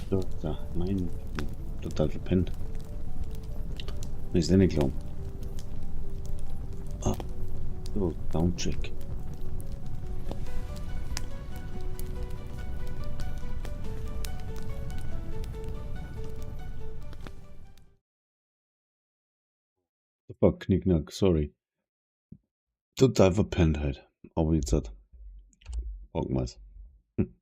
So, da, mein, total verpennt. Ist ja nicht klar. Ah, so, Soundcheck. Fuck, Knickknack, sorry. Total verpennt halt. Aber jetzt hat. Packen wir's. Hm.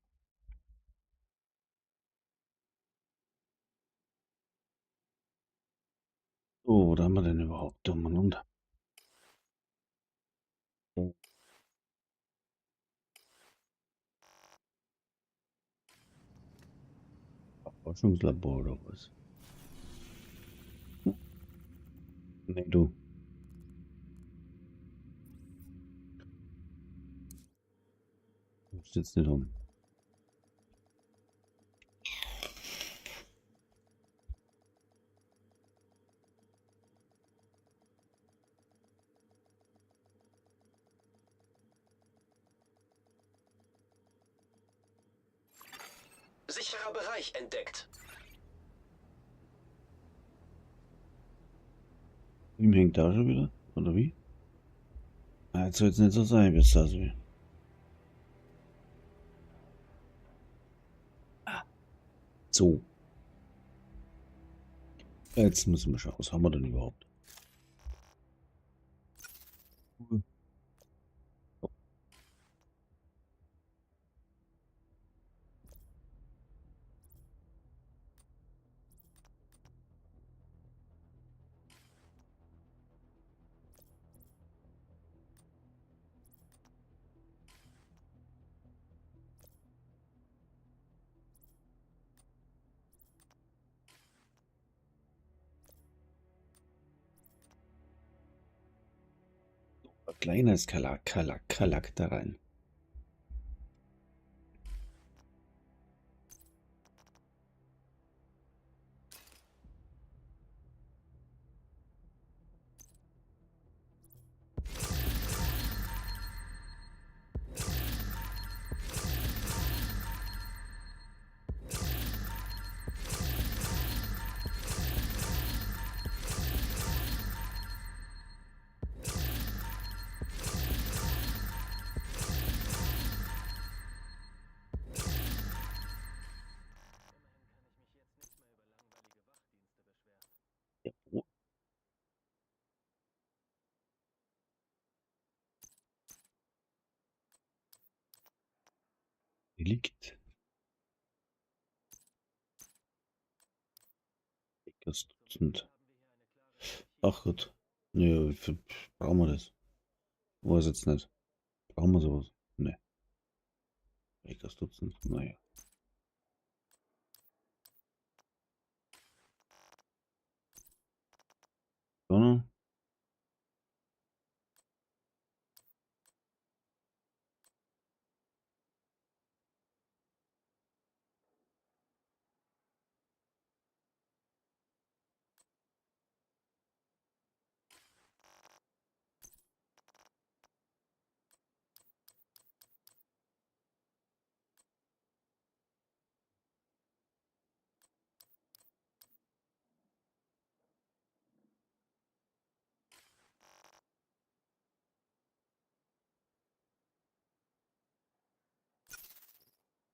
So, was haben wir denn überhaupt? Da Mann und. Forschungslabor oder was? Hm. Nee, du. Musst jetzt nicht um. Sicherer Bereich entdeckt. Ihm hängt da schon wieder? Oder wie? Ah, jetzt soll es nicht so sein, bis das wie. So, jetzt müssen wir schauen, was haben wir denn überhaupt? Ein kleines Kalak da rein. Ja, wo die liegt? Das Dutzend. Ach gut. Nö, brauchen wir das? Weiß jetzt nicht. Brauchen wir sowas? Ne, das Dutzend. Naja.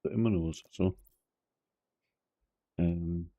So, immer noch was. So. Ähm,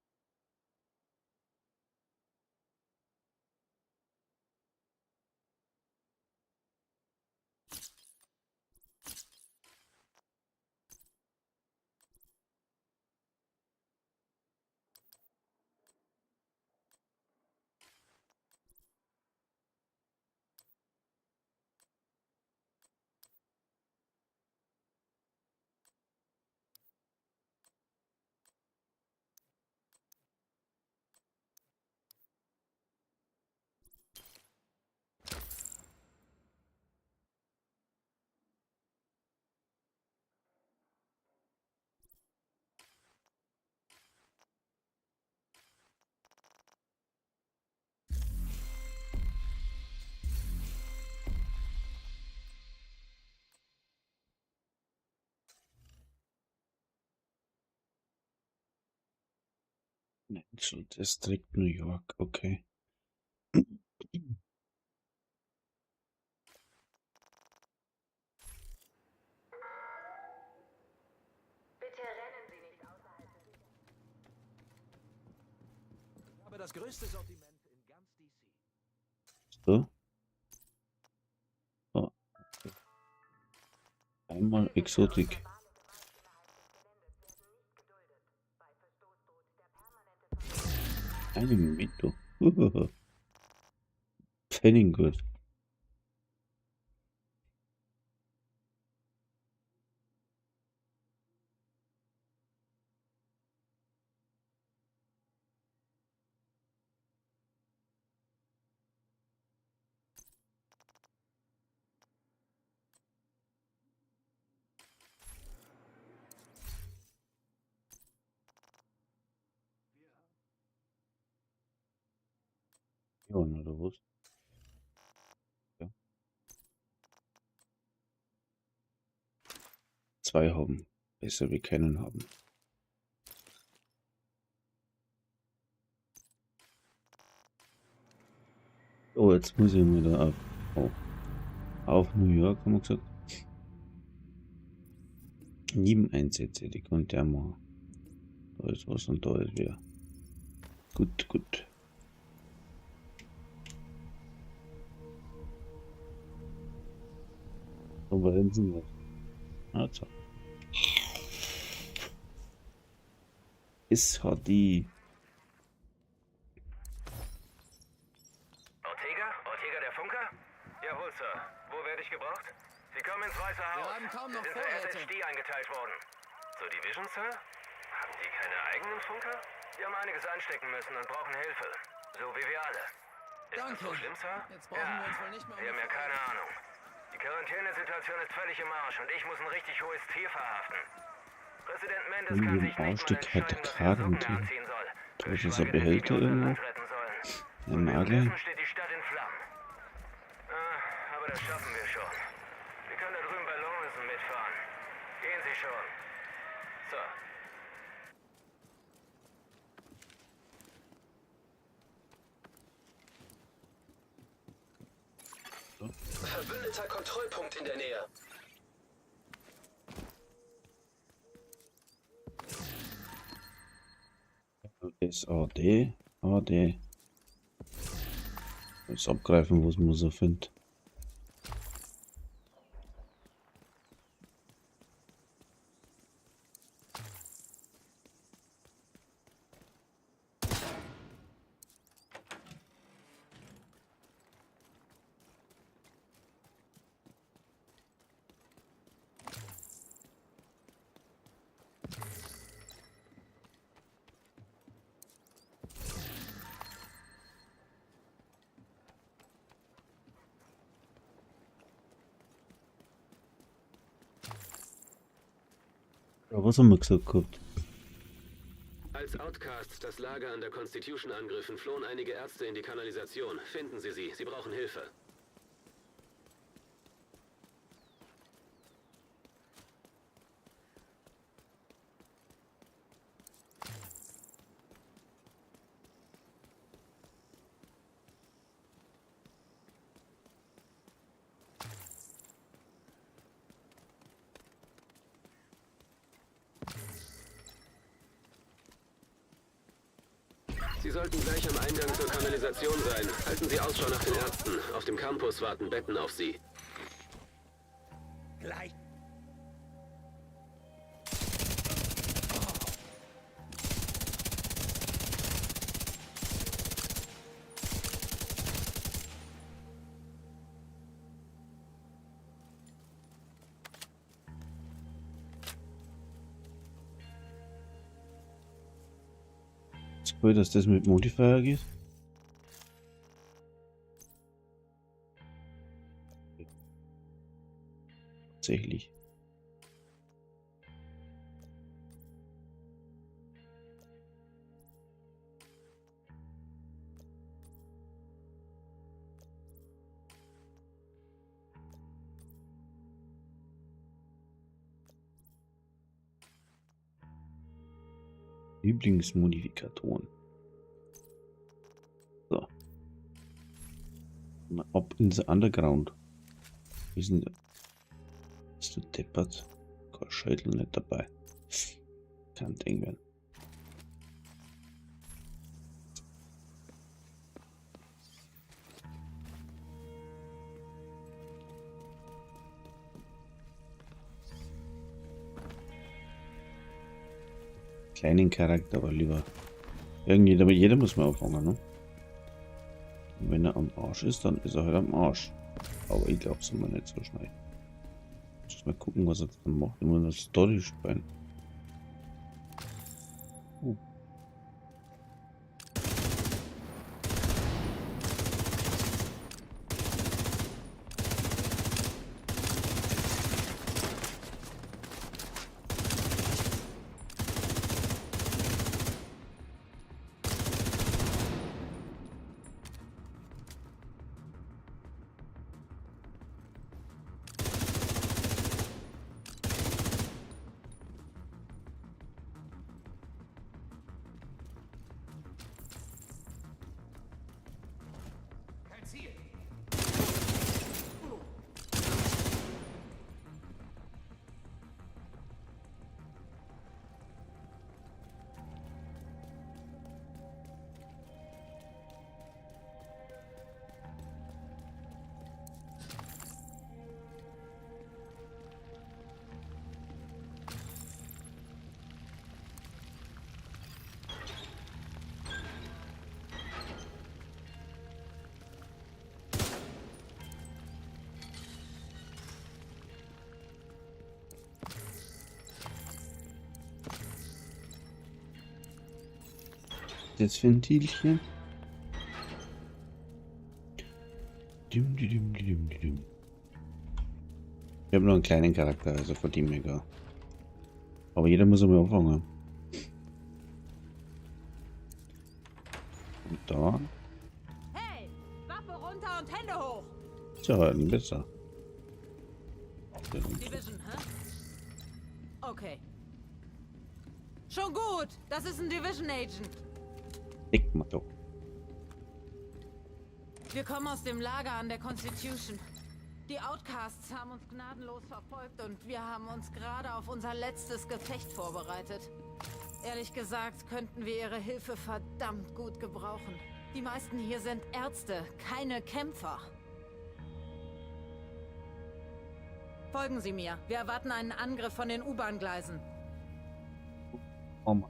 Natural District New York, okay. Ich habe das größte Sortiment in ganz DC. So. Oh, okay. Einmal Exotik. Eine Mito. Pfenninggut. Ja, oder was? Ja. 2 haben. Besser wie keinen haben. Oh, jetzt muss ich mal da auf. Oh. Auf New York haben wir gesagt. 7 Einsätze, die konnte er machen. Da ist was und da ist wer. Gut, gut. Aber dann sind wir. Also. Ist HD. Ortega der Funker? Jawohl, Sir. Wo werde ich gebraucht? Sie kommen ins Weiße Haus. Wir haben kaum noch Sie sind für Vorräte. SHD eingeteilt worden. Zur Division, Sir? Haben Sie keine eigenen Funker? Wir haben einiges einstecken müssen und brauchen Hilfe. So wie wir alle. Ist das Danke. so schlimm, Sir? Jetzt brauchen wir uns wohl nicht mehr um Sie haben die ja keine Ahnung. Die Quarantänesituation ist völlig im Arsch und ich muss ein richtig hohes Tier verhaften. Präsident Mendes kann sich nicht mal Arschstück hat entscheiden, was er Socken Quarantäne. anziehen soll. Da ist ein Geschweige denn, wie Behälter wir unser irgendwo. Land retten sollen. Ein Und Nagel. währenddessen steht die Stadt in Flammen. Aber das schaffen wir schon. Wir können da drüben bei Lawrence mitfahren. Gehen Sie schon. So. Verbündeter Kontrollpunkt in der Nähe. Das AD. AD. Jetzt abgreifen, was man so findet. Ja, was haben wir gesagt gehabt? Als Outcasts das Lager an der Constitution angriffen, flohen einige Ärzte in die Kanalisation. Finden Sie sie. Sie brauchen Hilfe. Sie sollten gleich am Eingang zur Kanalisation sein. Halten Sie Ausschau nach den Ärzten. Auf dem Campus warten Betten auf Sie. Gleich. Ist cool, dass das mit Modifier geht. Tatsächlich. Lieblingsmodifikatoren. Up in the Underground. Wir sind. Ist du deppert? Kein Schädel nicht dabei. Kann Ding werden. Kleinen Charakter, aber lieber. Jeder muss mal auffangen, ne? Und wenn er am Arsch ist, dann ist er halt am Arsch. Aber ich glaube, es immer nicht so schnell. Muss mal gucken, was er dann macht. Immer eine Story spielen. Das Ventilchen. Dim, dim, dim, dim. Ich habe nur einen kleinen Charakter, also von dem mega. Aber jeder muss einmal auffangen. Und da. Hey, Waffe runter und Hände hoch. Tja, ein besser. Division, hä? Okay. Schon gut. Das ist ein Division Agent. Dick mal doch. Wir kommen aus dem Lager an der Constitution. Die Outcasts haben uns gnadenlos verfolgt und wir haben uns gerade auf unser letztes Gefecht vorbereitet. Ehrlich gesagt könnten wir ihre Hilfe verdammt gut gebrauchen. Die meisten hier sind Ärzte, keine Kämpfer. Folgen Sie mir. Wir erwarten einen Angriff von den U-Bahn-Gleisen. Oh Mann.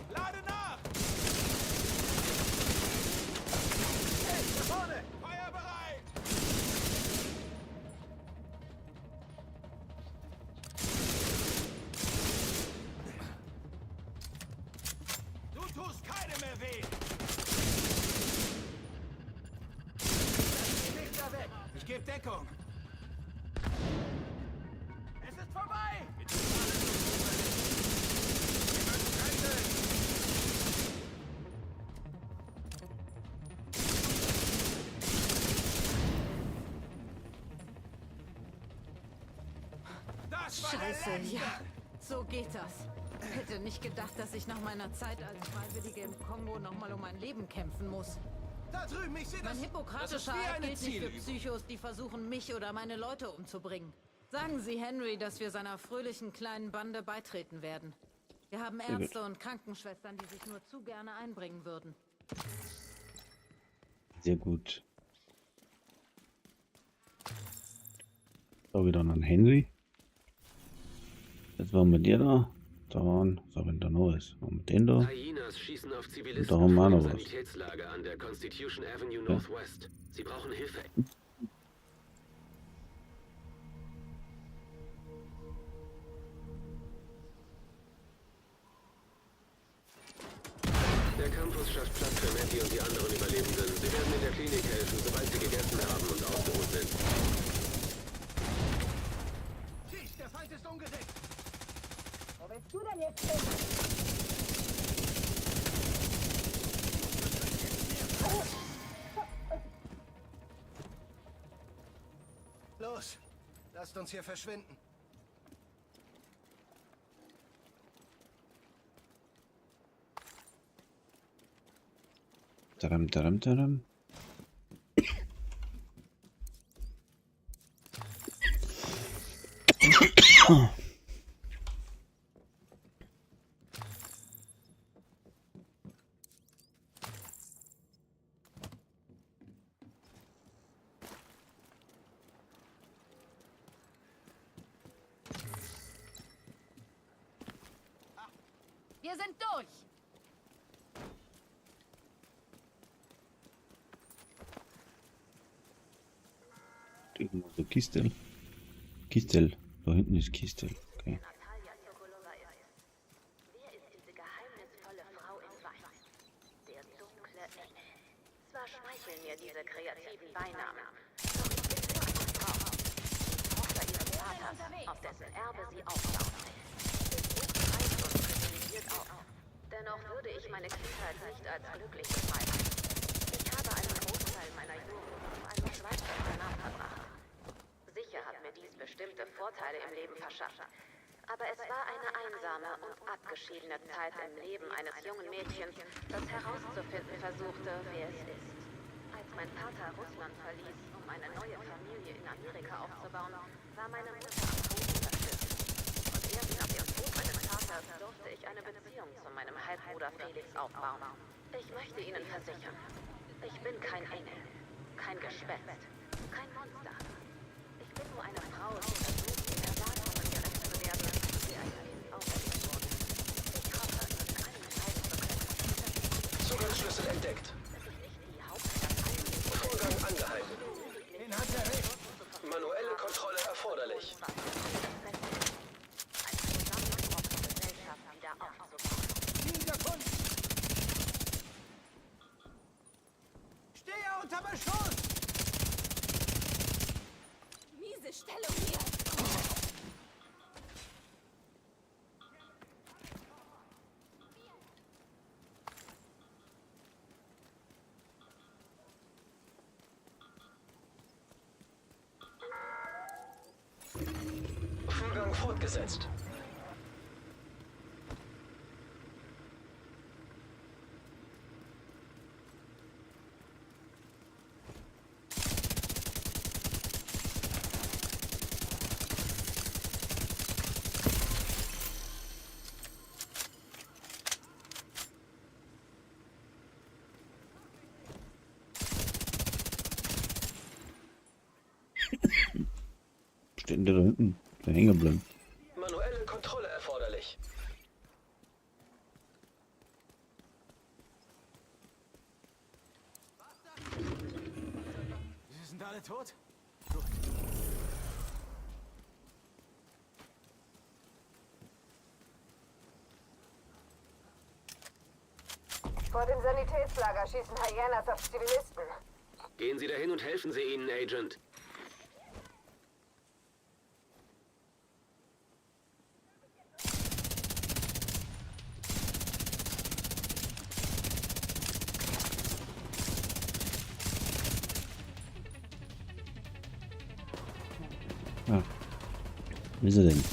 Lade nach! Hey, da vorne! Feuer bereit! Du tust keinem mehr weh! Nicht da weg! Ich gebe Deckung! Es ist vorbei! Wir tun alles, wir müssen retten! Das war der Scheiße, Letzte. ja. So geht das. Hätte nicht gedacht, dass ich nach meiner Zeit als Freiwillige im Kongo nochmal um mein Leben kämpfen muss. Da drüben, ich sehe das. Mein hippokratischer das ist wie Eid eine gilt nicht für Zielübung. Psychos, die versuchen, mich oder meine Leute umzubringen. Sagen Sie Henry, dass wir seiner fröhlichen kleinen Bande beitreten werden. Wir haben Sehr gut. Ärzte und Krankenschwestern, die sich nur zu gerne einbringen würden. Sehr gut. So, wieder an Henry. Jetzt waren wir dir da. Da waren, so wenn da noch ist. Und mit den da. Hyenas schießen auf Und Zivilisten da haben wir vor noch dem was. Sanitätslager an der Constitution Avenue Northwest. Sie brauchen Hilfe. Der Campus schafft Platz für Matty und die anderen Überlebenden. Sie werden in der Klinik helfen, sobald sie gegessen haben und ausgeruht sind. Schieß, der Feind ist ungedeckt. Wo willst du denn jetzt hin? Los, lasst uns hier verschwinden. Tadam, tadam, tadam. Wir sind durch. Irgendwo so Kistel. Kistel. Da hinten ist Kistel. Okay. Natalia Sokolova ist. Wer ist diese geheimnisvolle Frau in Weiß? Der dunkle Engel. Zwar schmeicheln mir diese kreativen Beinamen, doch ich bin nur eine Frau. Die Tochter ihres Vaters, auf dessen Erbe sie aufbauen will. Ist hochreich und privilegiert auf. Dennoch würde ich meine Kindheit nicht als glücklich beschreiben. Ich habe einen Großteil meiner Jugend auf einem Schweizer Internat verbracht. Sicher hat mir dies bestimmte Vorteile im Leben verschafft. Aber es war eine einsame und abgeschiedene Zeit im Leben eines jungen Mädchens, das herauszufinden versuchte, wer es ist. Als mein Vater Russland verließ, um eine neue Familie in Amerika aufzubauen, war meine Mutter am Boden zerstört. Und erst nach dem Tod meines Vaters durfte ich eine Beziehung zu meinem Halbbruder Felix aufbauen. Ich möchte Ihnen versichern, ich bin kein Engel, kein Gespenst, kein Monster. Ich bin nur eine Frau, die versucht, den Erwartungen gerecht zu werden, die ein Kind auferlegt wurden. Ich hoffe, keinen zeigen zu können. Zugangsschlüssel entdeckt. Das ist nicht die Hauptstadt eigentlich. Vorgang angehalten. Den hat er recht. Manuelle Kontrolle erforderlich. Als zusammengebrochene Gesellschaft wieder aufzubauen. Niederkunft. Stehe unter Beschuss. Miese Stellung hier. Vorgang fortgesetzt. Steht denn der da hinten? Der hängen geblieben. Manuelle Kontrolle erforderlich. Sie sind alle tot? Vor dem Sanitätslager schießen Hyenas auf Zivilisten. Gehen Sie dahin und helfen Sie ihnen, Agent. Ah. Wie ist er denn?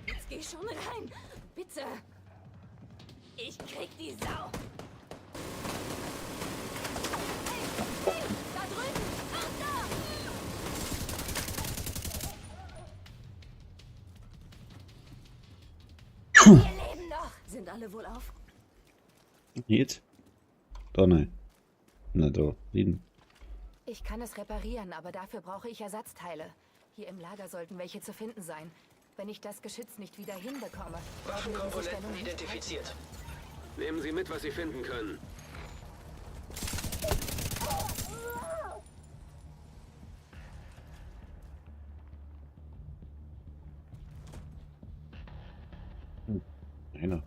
Jetzt geh schon rein. Bitte. Ich krieg die Sau. Hey, Wir leben noch. Sind alle wohl auf? Jetzt? Da nein. Na da, liegen. Ich kann es reparieren, aber dafür brauche ich Ersatzteile. Hier im Lager sollten welche zu finden sein. Wenn ich das Geschütz nicht wieder hinbekomme, brauchen wir diese Stellung nicht identifiziert. Nehmen Sie mit, was Sie finden können. Einer.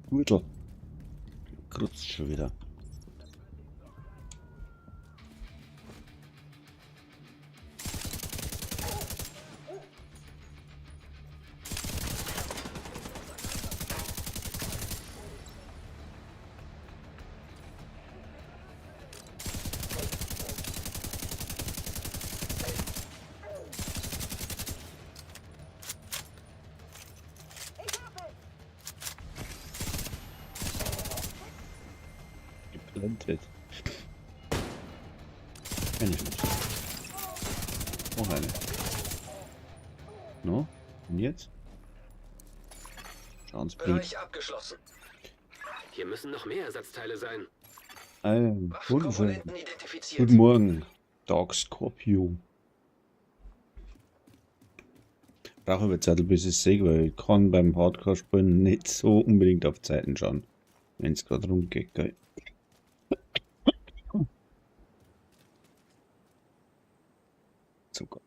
Gürtel. Krutzt schon wieder. Geblendet. Kenn ich nicht. Noch eine. No? Und jetzt? Schauen's blinkt. Abgeschlossen. Hier müssen noch mehr Ersatzteile sein. Wunderschön. identifiziert. Guten Morgen, Dark Scorpio. Brauche aber Zettel, bis ich sehe, weil ich kann beim Hardcore-Spielen nicht so unbedingt auf Zeiten schauen, wenn es gerade rumgeht, gell. Zucker.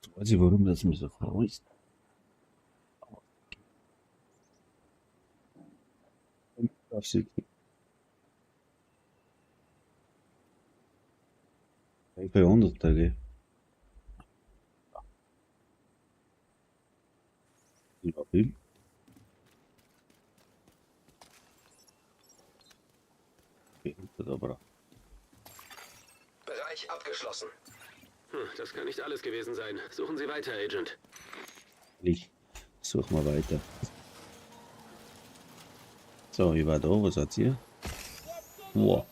Jetzt weiß ich, warum das mich so freut. Ich bin 100 Tage. Ja, viel. Aber Bereich abgeschlossen. Das kann nicht alles gewesen sein. Suchen Sie weiter, Agent. ich such mal weiter. So, ich war da, was hat ihr? Wow.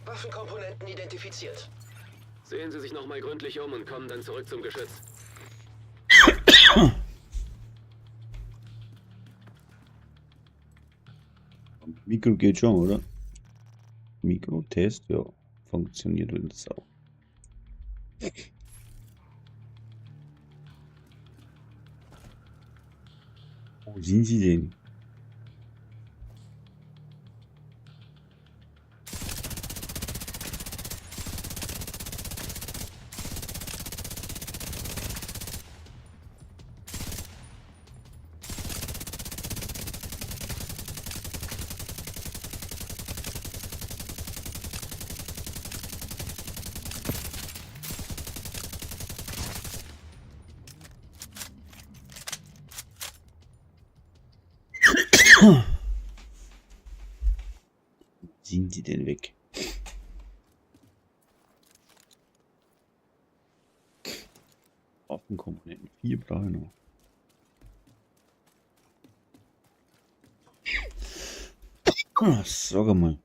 Waffenkomponenten identifiziert. Sehen Sie sich nochmal gründlich um und kommen dann zurück zum Geschütz. Mikro geht schon, oder? Mikro-Test, ja. Funktioniert wenn das auch. Wo sind Sie denn? Sind Sie denn weg? Waffenkomponenten 4 brauche ich noch. Sag mal.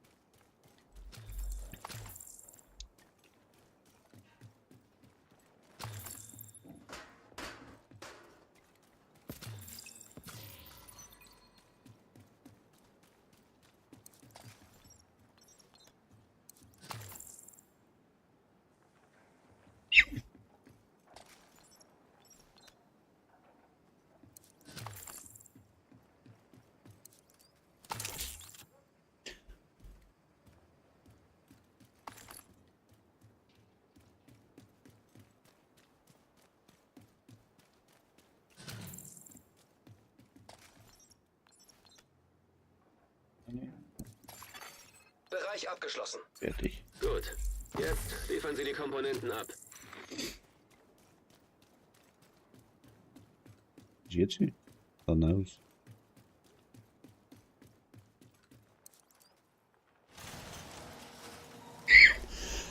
Bereich abgeschlossen. Fertig. Gut. Jetzt liefern Sie die Komponenten ab. Jetzt hier? Dann aus.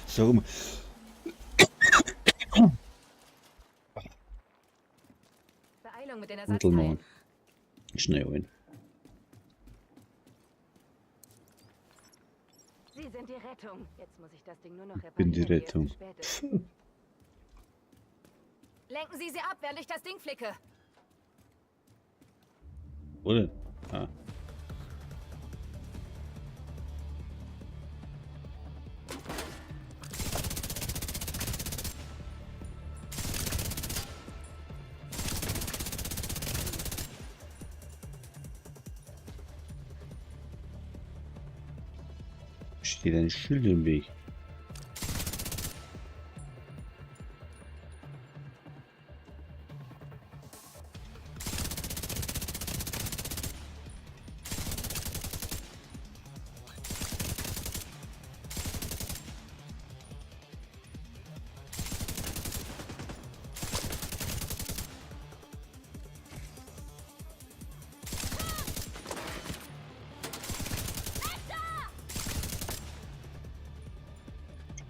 Sag mal. Beeilung mit den Mantel machen. Ersatzteilen. Schnell rein. Sie sind die Rettung. Jetzt muss ich das Ding nur noch reparieren. Bin die ehe es zu Rettung. spät ist. Lenken Sie ab, während ich das Ding flicke. Oder? Ah. Steht ein Schild im Weg.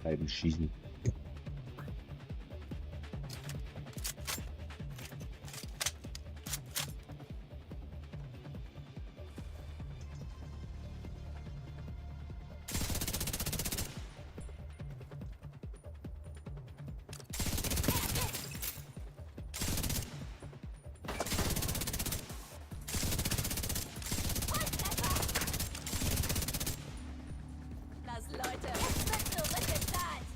Bleiben schießen. Das, Leute. Es wird zurückgezahlt.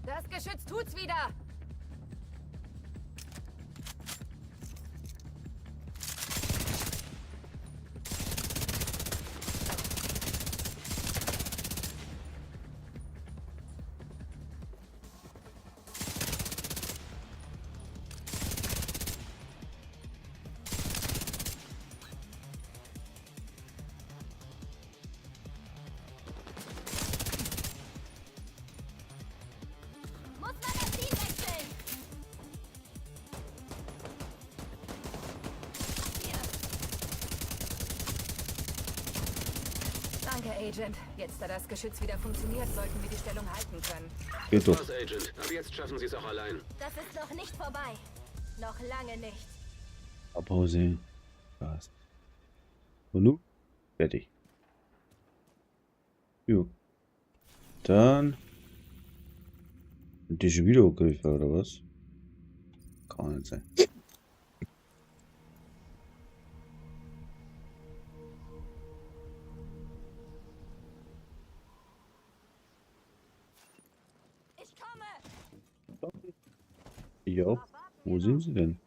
Das Geschütz tut's wieder. Muss Magazin wechseln. Hier. Danke, Agent. Jetzt, da das Geschütz wieder funktioniert, sollten wir die Stellung halten können. Geht doch. Was, Agent? Ab jetzt schaffen Sie es auch allein. Das ist noch nicht vorbei. Noch lange nicht. Pause. Passt. Und nun? Fertig. Jo. Dann. Die schon wieder Angriffe, oder was? Kann nicht sein. Ich komme. Ja. Wo sind sie denn?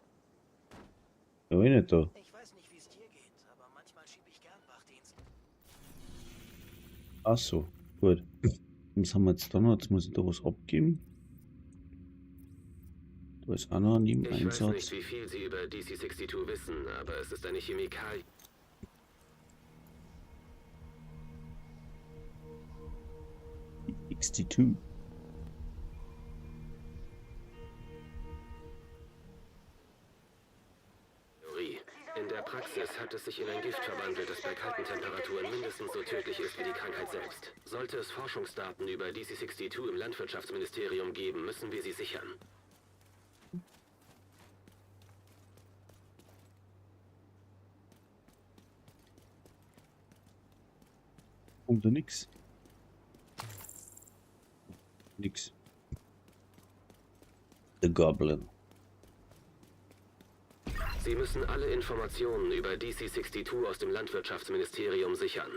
Ja, ich nicht da. Ich weiß nicht, wie es dir geht, aber manchmal schiebe ich gern Wachdienst. Ach so. Gut. Was haben wir jetzt da noch? Jetzt muss ich da was abgeben. Da ist einer an ihm Ich weiß Einsatz. nicht, wie viel Sie über DC-62 wissen, aber es ist eine Chemikalie. XT2. Theorie. In der Praxis hat es sich in ein Gift verwandelt, das bei kalten Temperaturen mindestens so tödlich ist wie die Krankheit selbst. Sollte es Forschungsdaten über DC-62 im Landwirtschaftsministerium geben, müssen wir sie sichern. Oder nix. Nix. The Goblin. Sie müssen alle Informationen über DC-62 aus dem Landwirtschaftsministerium sichern.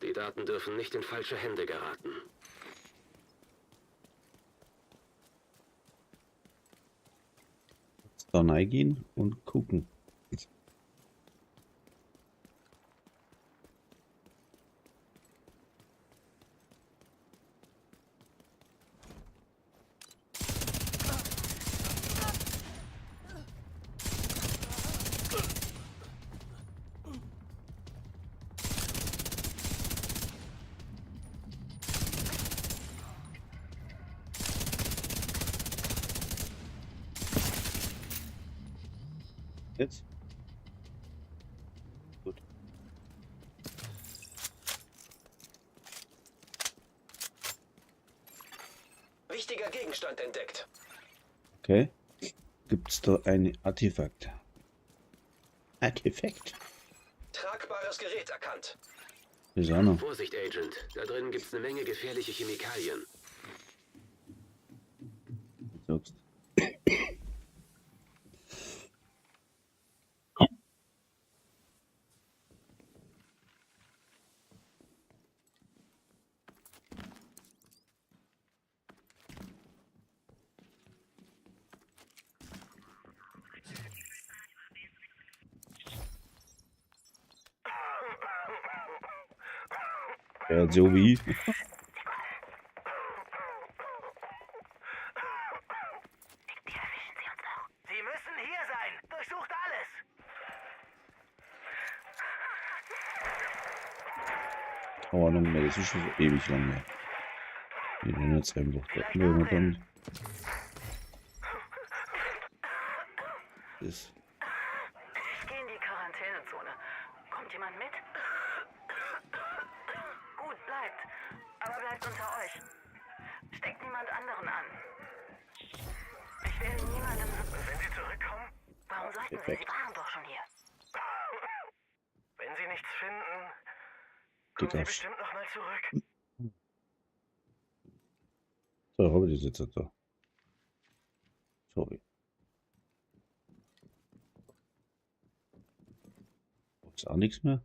Die Daten dürfen nicht in falsche Hände geraten. Da reingehen und gucken. jetzt? Gut. Wichtiger Gegenstand entdeckt. Okay. Gibt's da ein Artefakt? Artefakt? Tragbares Gerät erkannt. Hier ist einer. Vorsicht, Agent. Da drin gibt's eine Menge gefährliche Chemikalien. Sagst. Ja, so wie. Sie müssen hier sein. Durchsucht alles. Oh, noch mehr. Das ist schon so ewig lang her. Wir werden jetzt einfach da irgendwo kommt. Das. Ich gehe in die Quarantänezone. Kommt jemand mit? Gut, bleibt. Aber bleibt unter euch. Steckt niemand anderen an. Ich will niemandem... Wenn Sie zurückkommen, Warum sollten Sie? Perfekt. Sie waren doch schon hier. wenn Sie nichts finden, kommen Geht Sie das. bestimmt noch mal zurück. So, habe ich das jetzt da. Sorry. Ist auch nichts mehr.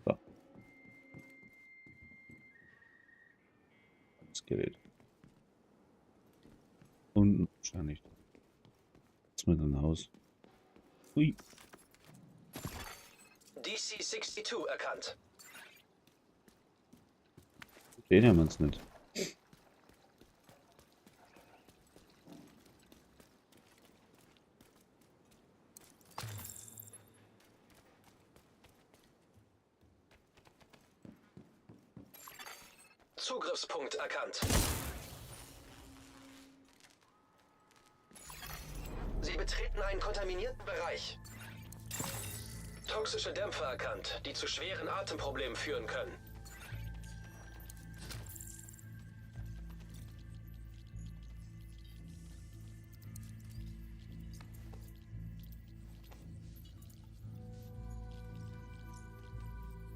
So. Das Gerät. Unten wahrscheinlich. Jetzt mit dem Haus. Ui. DC-62 erkannt. Den haben wir uns nicht. Zugriffspunkt erkannt. Sie betreten einen kontaminierten Bereich. Toxische Dämpfe erkannt, die zu schweren Atemproblemen führen können.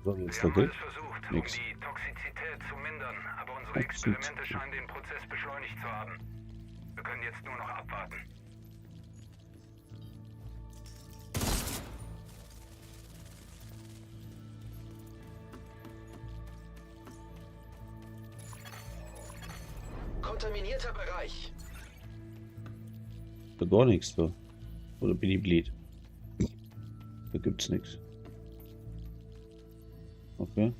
So, jetzt Wir da haben geht. alles versucht, um Nix. die Toxizität zu mindern, aber unsere Toxizität. Experimente scheinen den Prozess beschleunigt zu haben. Wir können jetzt nur noch abwarten. Kontaminierter Bereich. Da gar nichts da. Oder bin ich blöd? Da gibt's nichts. Okay.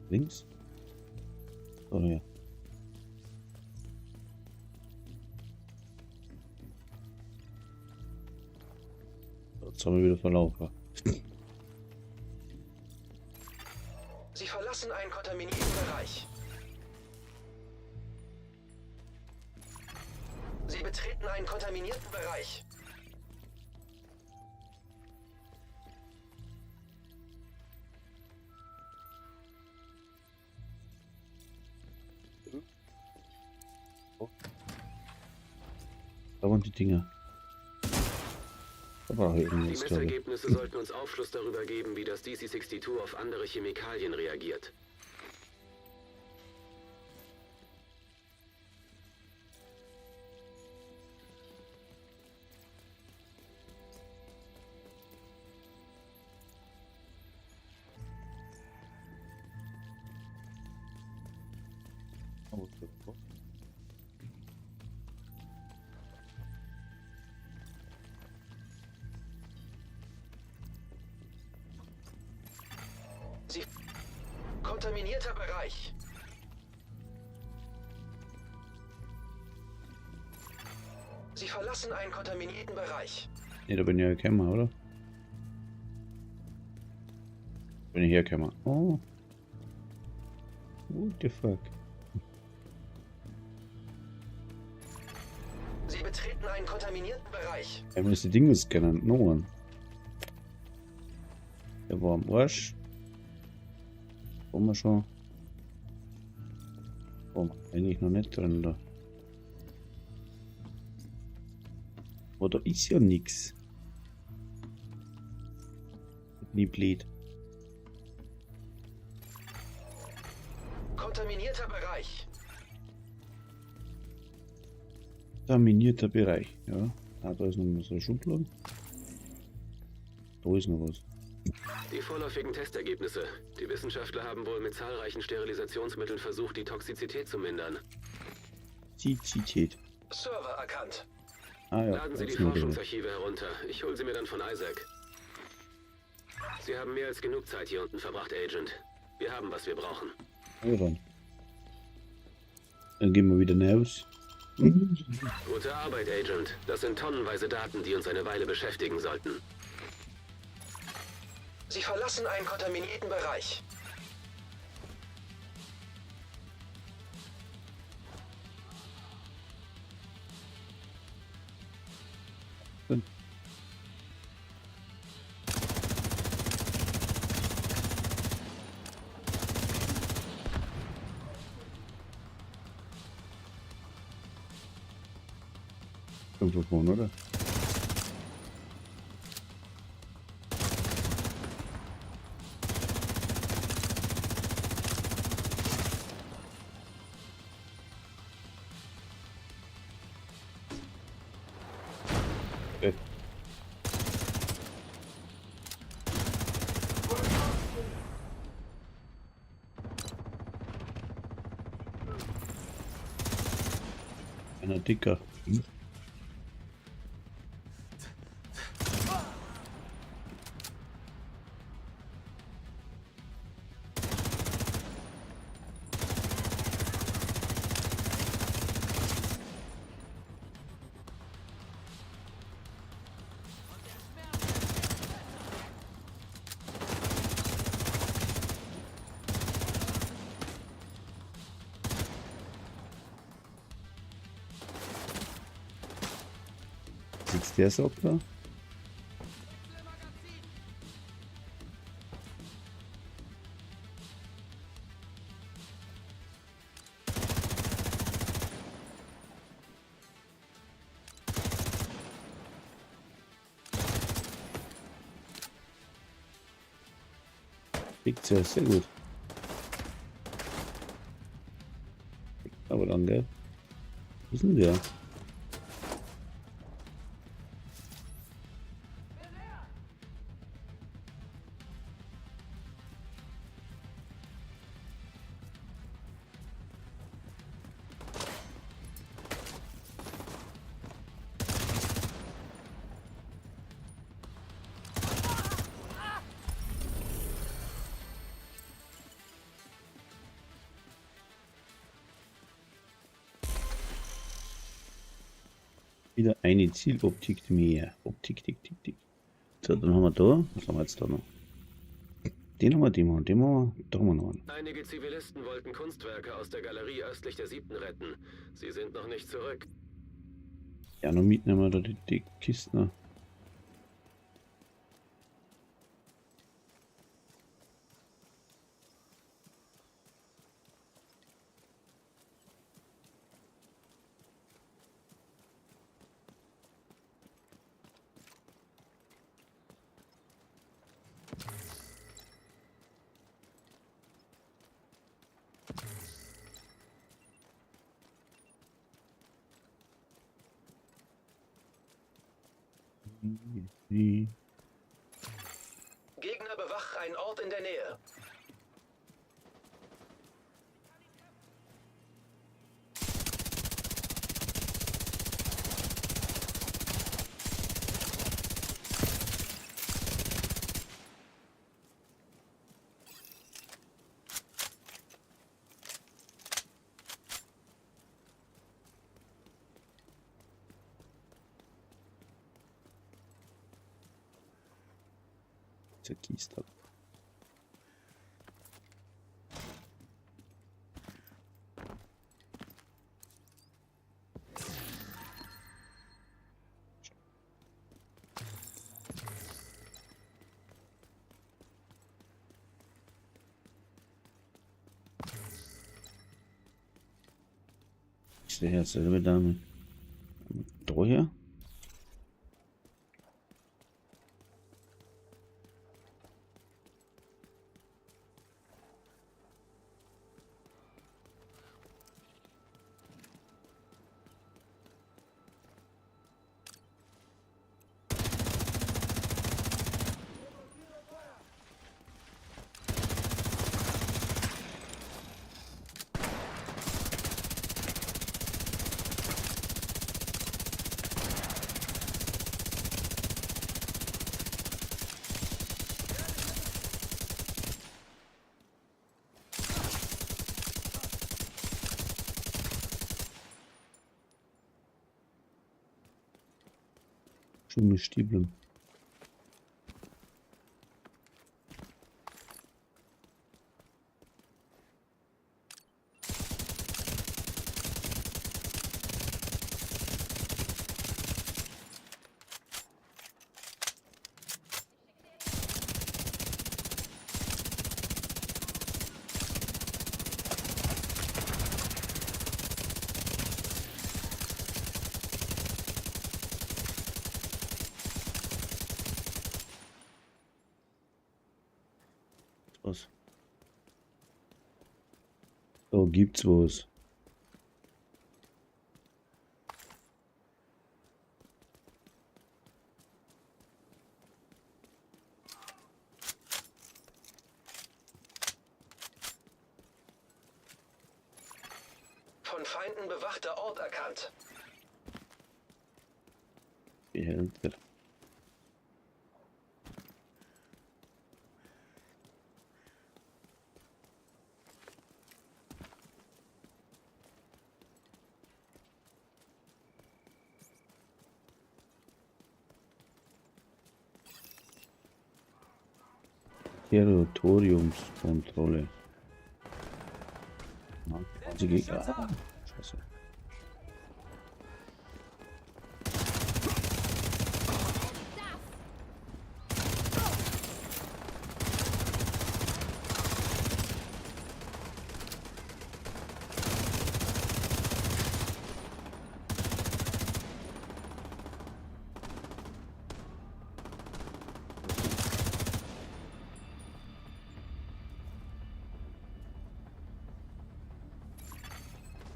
Links? Oder ja. Jetzt haben wir wieder verlaufen. Sie verlassen einen kontaminierten Bereich. Sie betreten einen kontaminierten Bereich. Da waren die Dinger. Da war Die irgendwas, glaube ich. Messergebnisse sollten uns Aufschluss darüber geben, wie das DC-62 auf andere Chemikalien reagiert. Kontaminierter Bereich. Sie verlassen einen kontaminierten Bereich. Ne, da bin ich ja gekommen, oder? Bin ich hergekommen. Oh. What the fuck? betreten einen kontaminierten Bereich. Er muss die Dinge scannen. No one. Der war am Arsch. Wollen wir schon. Oh, eigentlich noch nicht drin da. Aber da ist ja nix. Nie blöd. Kontaminierter Bereich. Kontaminierter Bereich, ja. Ah, da ist noch mal so eine Schublade. Da ist noch was. Die vorläufigen Testergebnisse. Die Wissenschaftler haben wohl mit zahlreichen Sterilisationsmitteln versucht, die Toxizität zu mindern. Zitität. Server erkannt. Ah ja, Laden Sie die das nur gehört. Forschungsarchive herunter. Ich hole sie mir dann von Isaac. Sie haben mehr als genug Zeit hier unten verbracht, Agent. Wir haben, was wir brauchen. Ja, dann gehen wir wieder raus. Gute Arbeit, Agent. Das sind tonnenweise Daten, die uns eine Weile beschäftigen sollten. Sie verlassen einen kontaminierten Bereich. Irgendwo vorne, oder? Einer dicker. Sitzt der Sock da? Liegt sehr, sehr gut. Aber dann, gell? Wo ist denn der? Wieder eine Zieloptik mehr. Optik, tick, tick, tick. So, dann haben wir da. Was haben wir jetzt da noch? Den haben wir, den haben wir, den haben wir, da haben wir noch einen. Einige Zivilisten wollten Kunstwerke aus der Galerie östlich der 7. retten. Sie sind noch nicht zurück. Ja, noch mitnehmen wir da die Kisten. Gegner bewacht einen Ort in der Nähe. Diese Kiste. Ich sehe jetzt selber Dame. Da hier? Schöne Stiebel. Was? So, gibt's was? Von Feinden bewachter Ort erkannt. Behälter. Territoriumskontrolle. Also Gegner. Ah, Scheiße.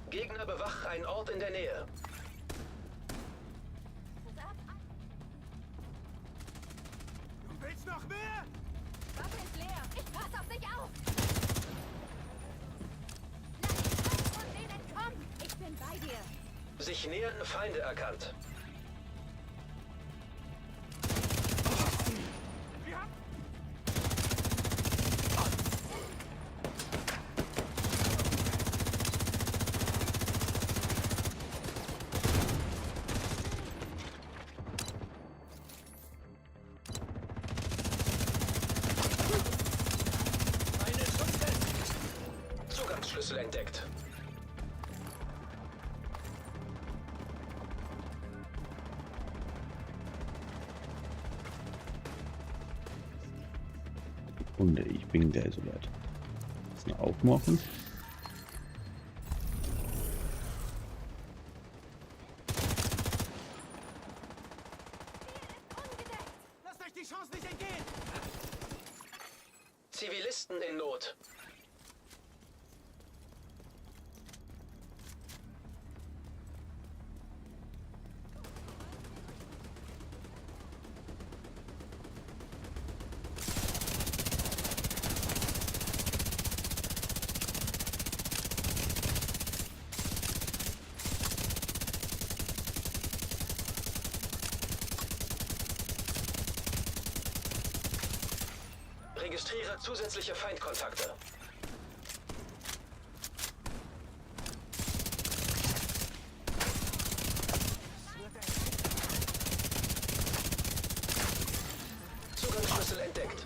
Gegner bewacht einen Ort in der Nähe. Du willst noch mehr? Waffe ist leer. Ich pass auf dich auf. Lass uns von denen kommen. Ich bin bei dir. Sich nähernde Feinde erkannt. Zugangsschlüssel entdeckt. Und ich bin der soweit. Das noch aufmachen. Lasst euch die Chance nicht entgehen! Zivilisten in Not. Registriere zusätzliche Feindkontakte. Zugangsschlüssel entdeckt.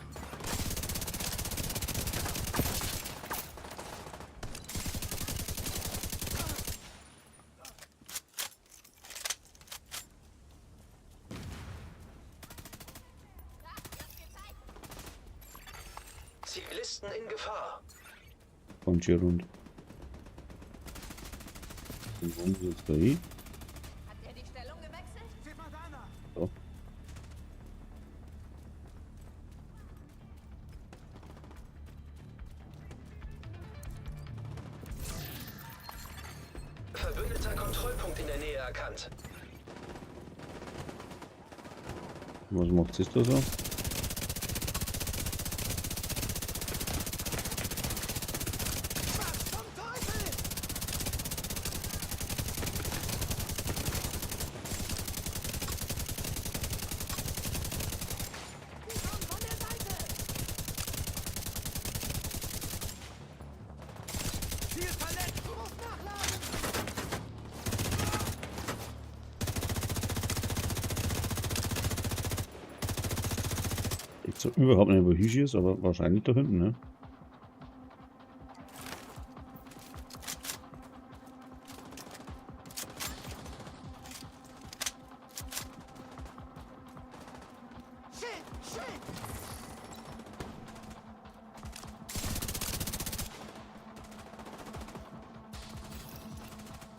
Zivilisten in Gefahr. Kommt hier rund. Und warum ist jetzt da hin? Hat er die Stellung gewechselt? So. Verbündeter Kontrollpunkt in der Nähe erkannt. Was macht sich da so? Ich so überhaupt nicht, wo Hishi ist, aber wahrscheinlich da hinten, ne?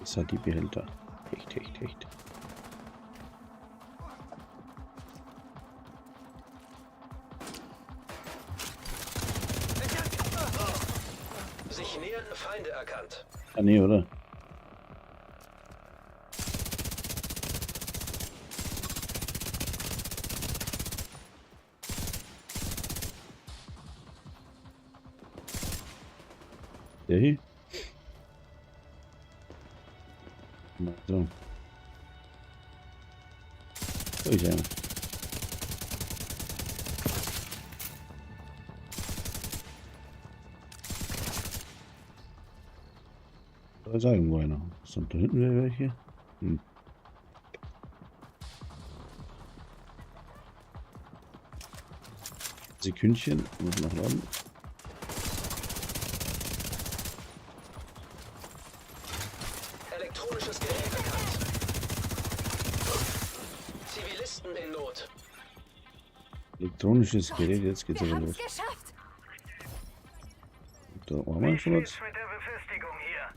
Das hat die Behälter. Echt. Sich nähernde Feinde erkannt. Ah, nee, oder? Der hier? Na, so. So ist einer. Da ist irgendwo einer. Sind da hinten wieder welche? Hm. Sekündchen, muss noch laden. Elektronisches Gerät erkannt. Zivilisten in Not. Elektronisches Gerät, jetzt geht's Wir aber haben los. es geschafft. Da haben wir schon was. mit der Befestigung hier?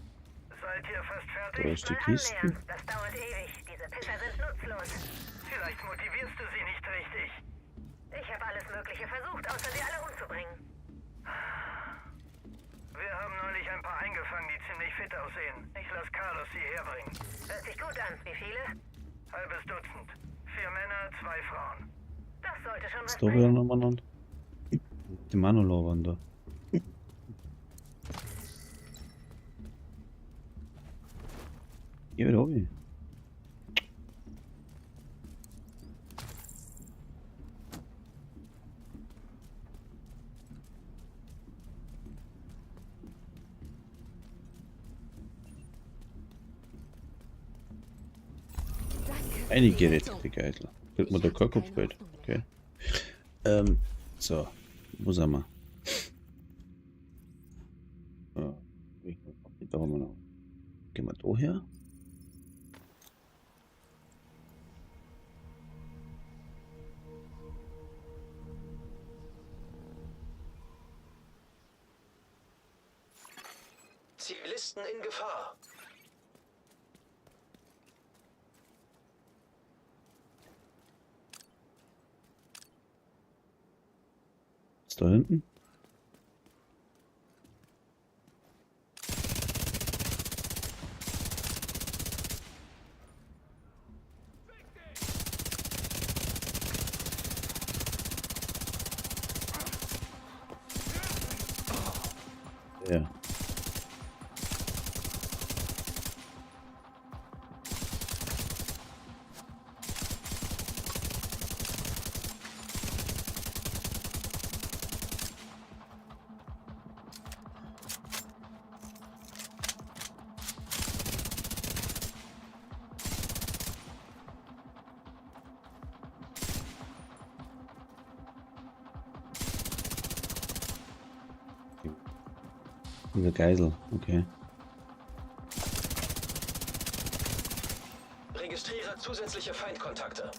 Seid ihr fast fertig? Da ist die Kiste. Das dauert ewig. Diese Pisser sind nutzlos. Vielleicht motivierst du sie nicht richtig. Ich habe alles Mögliche versucht, außer sie alle umzubringen. Wir haben neulich ein paar eingefangen, die ziemlich fit aussehen. Ich lass Carlos sie herbringen. Hört sich gut an. Wie viele? Halbes Dutzend. 4 Männer, 2 Frauen. Das sollte schon was Da wieder nochmal an. Die Manolo waren da. Geh wieder oben. Danke. Einige Geräte, die Geisel. Fällt mir der Kopfbild. Okay. So. Wo sind wir? Da haben wir noch. Gehen wir da her. Zivilisten in Gefahr. Ist da hinten? Ja. Diese Geisel, okay. Registriere zusätzliche Feindkontakte.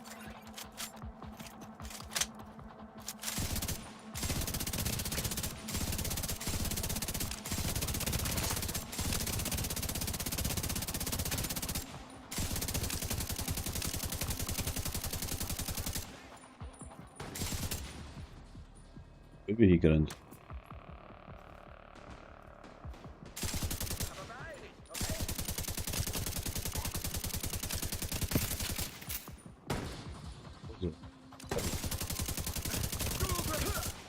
Über hier gerannt. So.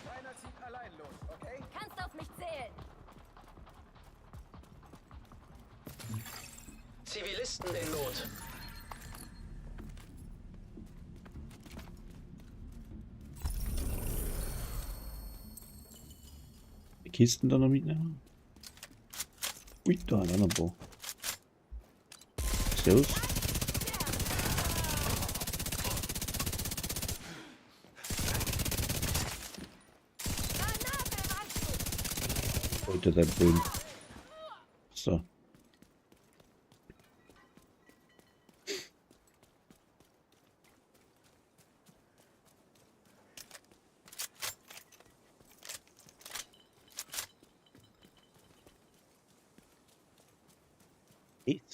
Keiner zieht allein los, okay? Kannst auf mich zählen. Zivilisten in Not. Die Kisten da noch mitnehmen? Ui, da ein anderer Bau. Servus. Heute der Böhm. So.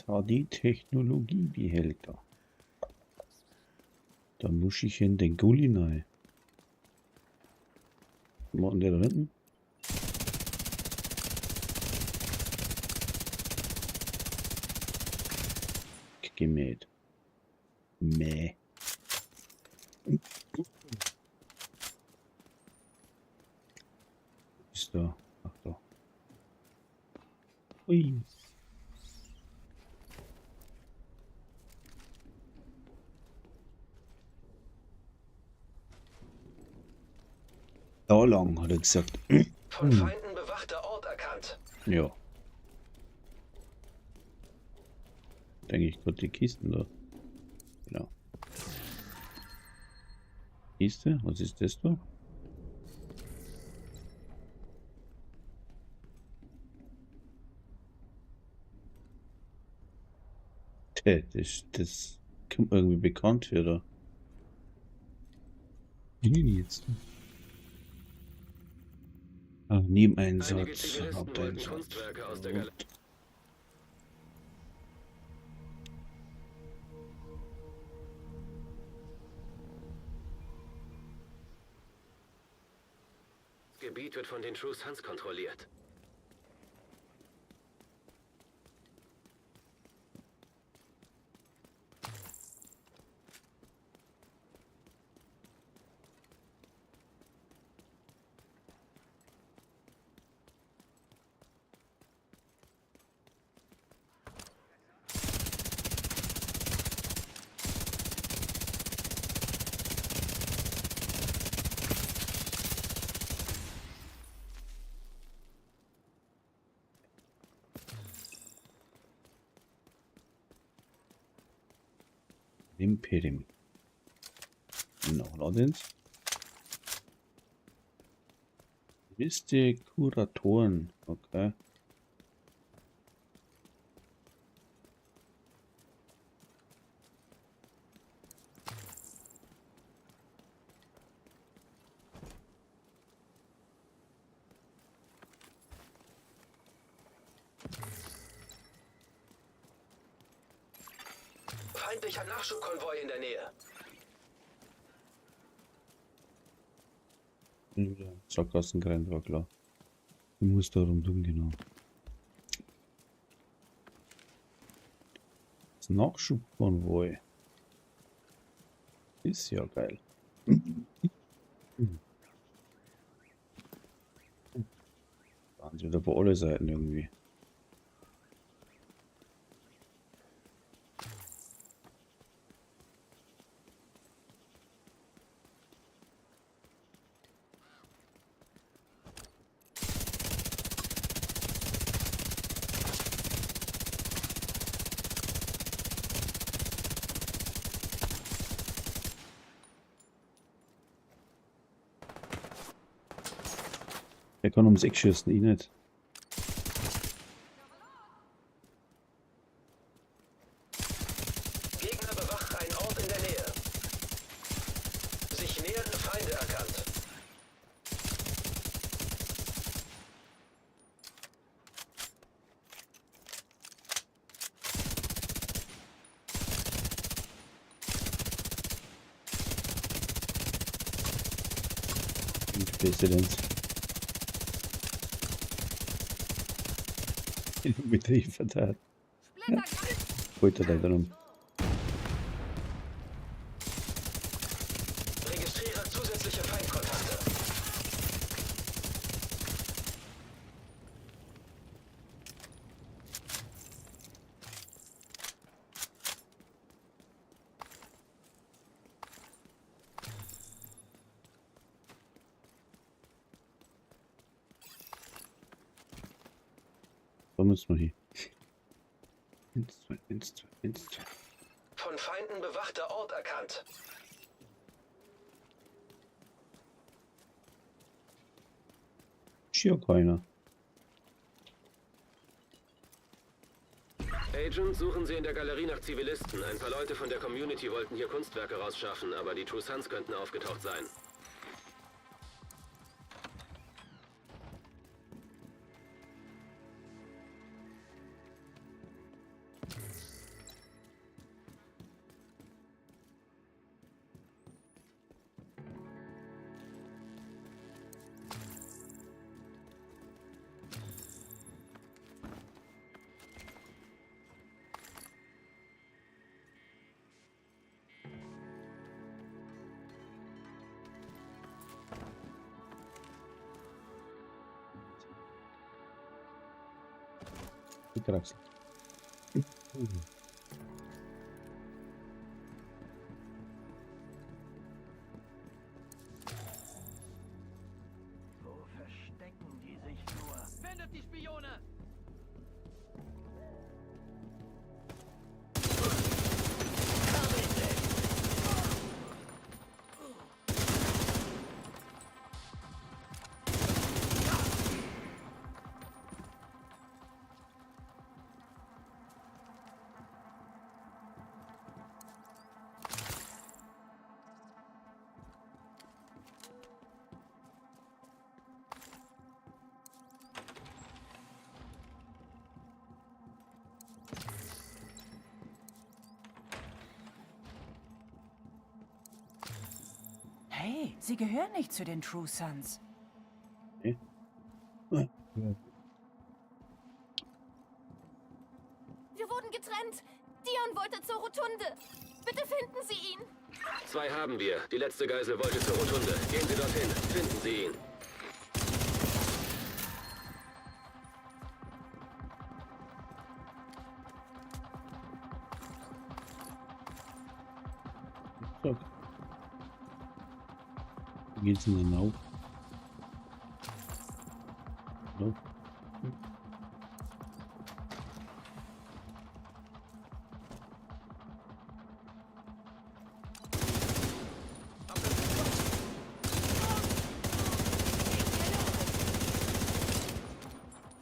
HDD-Technologiebehälter. Da muss ich in den Gully rein. Was macht denn der da hinten? Gemäht. Mäh. Ist da. Ach da. Ui. Da lang, hat er gesagt. Von Feinden bewachter Ort erkannt. Ja. Denke ich gerade die Kisten da. Genau. Kiste? Was ist das da? Das kommt irgendwie bekannt hier da. Wie jetzt? Ah, Einige Nebeneinsatz, Zivilisten wollten Haupteinsatz. Kunstwerke aus der Galerie. Das Gebiet wird von den True Sons kontrolliert. Imperium. Noch allerdings. Liste Kuratoren. Okay. Feindlicher Nachschubkonvoi in der Nähe. Wieder Sackgassengrenze war klar. Ich muss darum tun, genau. Das Nachschubkonvoi. Ist ja geil. Waren sie wieder vor alle Seiten irgendwie. Er kann ums Eck schießen, ich nicht. Gegner bewacht einen Ort in der Nähe. Sich nähernde Feinde erkannt. Präsident. Mitgeliefert hat. Splittergreif! Wollte er dann. Registriere zusätzliche Feindkontakte. Da müssen wir hin. 1, 2, 1, 2, 1, 2. Von Feinden bewachter Ort erkannt. Ist hier keiner. Agent, suchen Sie in der Galerie nach Zivilisten. Ein paar Leute von der Community wollten hier Kunstwerke rausschaffen, aber die True Sons könnten aufgetaucht sein. Die Kraxel. Wo verstecken die sich nur? Findet die Spione! Hey, sie gehören nicht zu den True Sons. Ja. Wir wurden getrennt. Dion wollte zur Rotunde. Bitte finden Sie ihn. 2 haben wir. Die letzte Geisel wollte zur Rotunde. Gehen Sie dorthin. Finden Sie ihn. So. Wie geht's denn dann auf? So.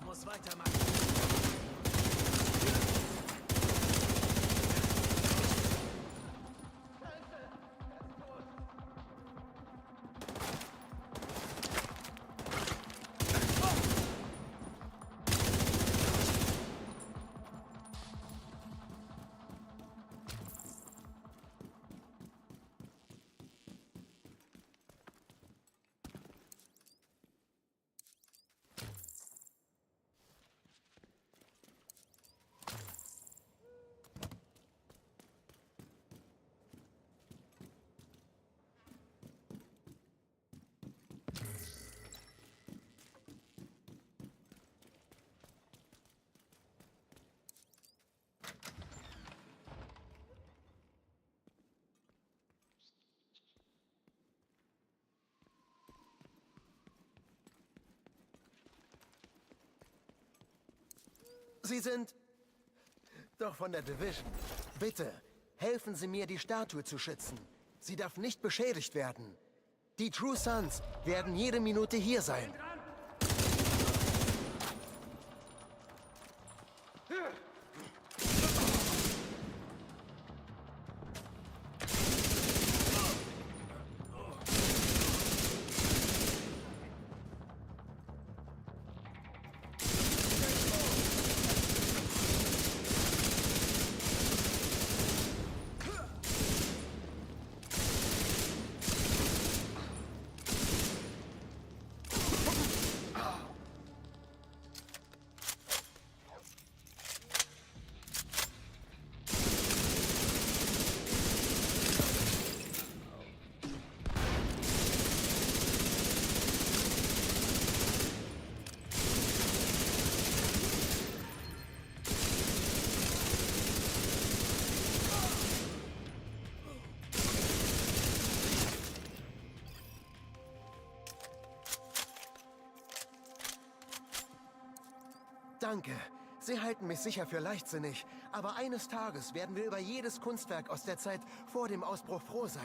Muss weitermachen. Sie sind doch von der Division. Bitte, helfen Sie mir, die Statue zu schützen. Sie darf nicht beschädigt werden. Die True Sons werden jede Minute hier sein. Danke. Sie halten mich sicher für leichtsinnig, aber eines Tages werden wir über jedes Kunstwerk aus der Zeit vor dem Ausbruch froh sein.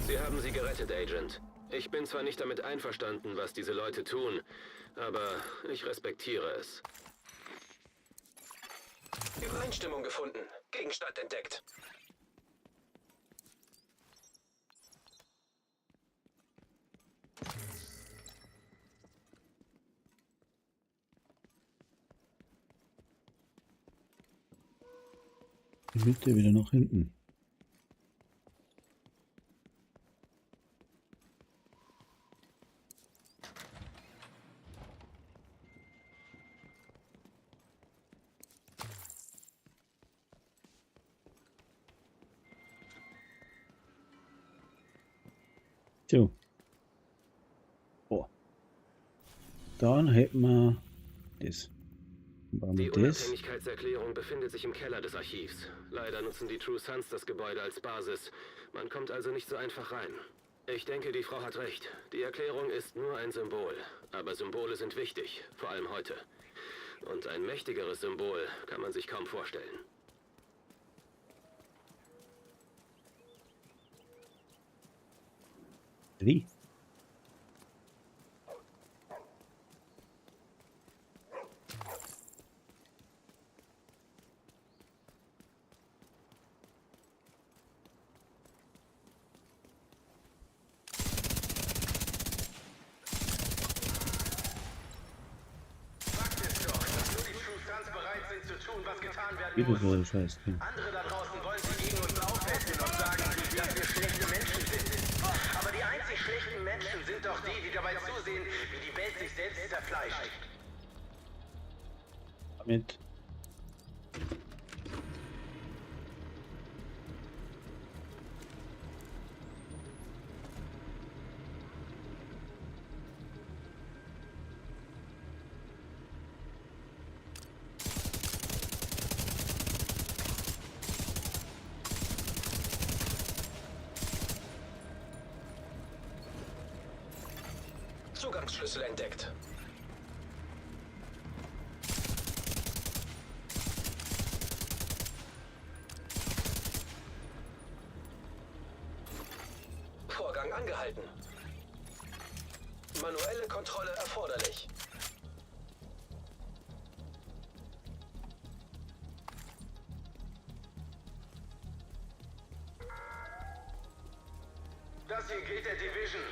Sie haben sie gerettet, Agent. Ich bin zwar nicht damit einverstanden, was diese Leute tun, aber ich respektiere es. Übereinstimmung gefunden. Gegenstand entdeckt. Die Mitte wieder nach hinten. So. Oh. Dann hätten wir das. Die Unabhängigkeitserklärung befindet sich im Keller des Archivs. Leider nutzen die True Sons das Gebäude als Basis. Man kommt also nicht so einfach rein. Ich denke, die Frau hat recht. Die Erklärung ist nur ein Symbol. Aber Symbole sind wichtig, vor allem heute. Und ein mächtigeres Symbol kann man sich kaum vorstellen. Wie? Wieder so ein Scheißding. Andere da draußen wollen sich gegen uns aufhetzen und sagen, dass wir schlechte Menschen sind. Aber die einzig schlechten Menschen sind doch die, die dabei zusehen, wie die Welt sich selbst zerfleischt. Damit. Zugangsschlüssel entdeckt. Vorgang angehalten. Manuelle Kontrolle erforderlich. Das hier gilt der Division.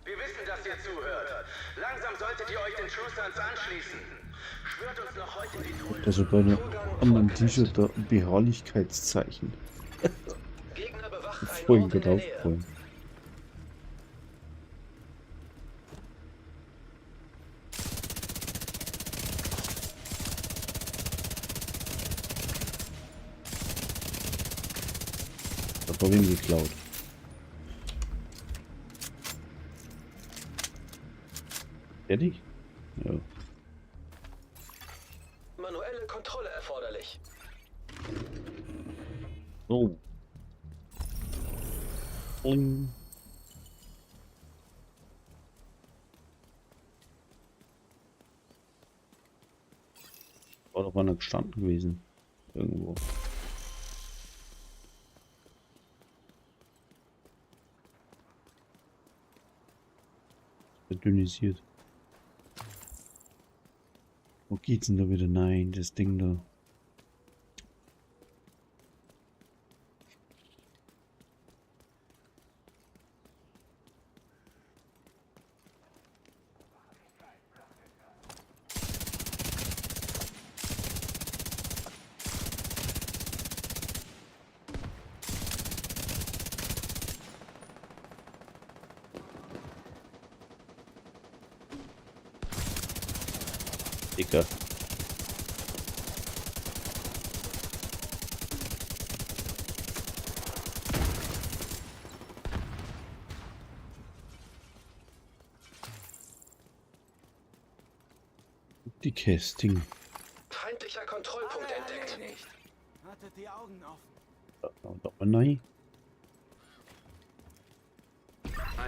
Wir wissen, dass ihr zuhört. Langsam solltet ihr euch den True Sons anschließen. Schwört uns noch heute die Treue. Also bei der anderen T-Shirt da Beharrlichkeitszeichen. Gegner bewacht einen Vorhin Ort in der gerade Nähe. aufgefallen. Da habe ich ihn geklaut. Fertig? Ja. Manuelle Kontrolle erforderlich. Oh. Und war doch mal noch gestanden gewesen. Irgendwo. Verdünnisiert. Wo geht's denn da wieder? Nein, das Ding da. Dicker. Die Casting. Feindlicher Kontrollpunkt entdeckt. Haltet die Augen offen. Doch mal nein.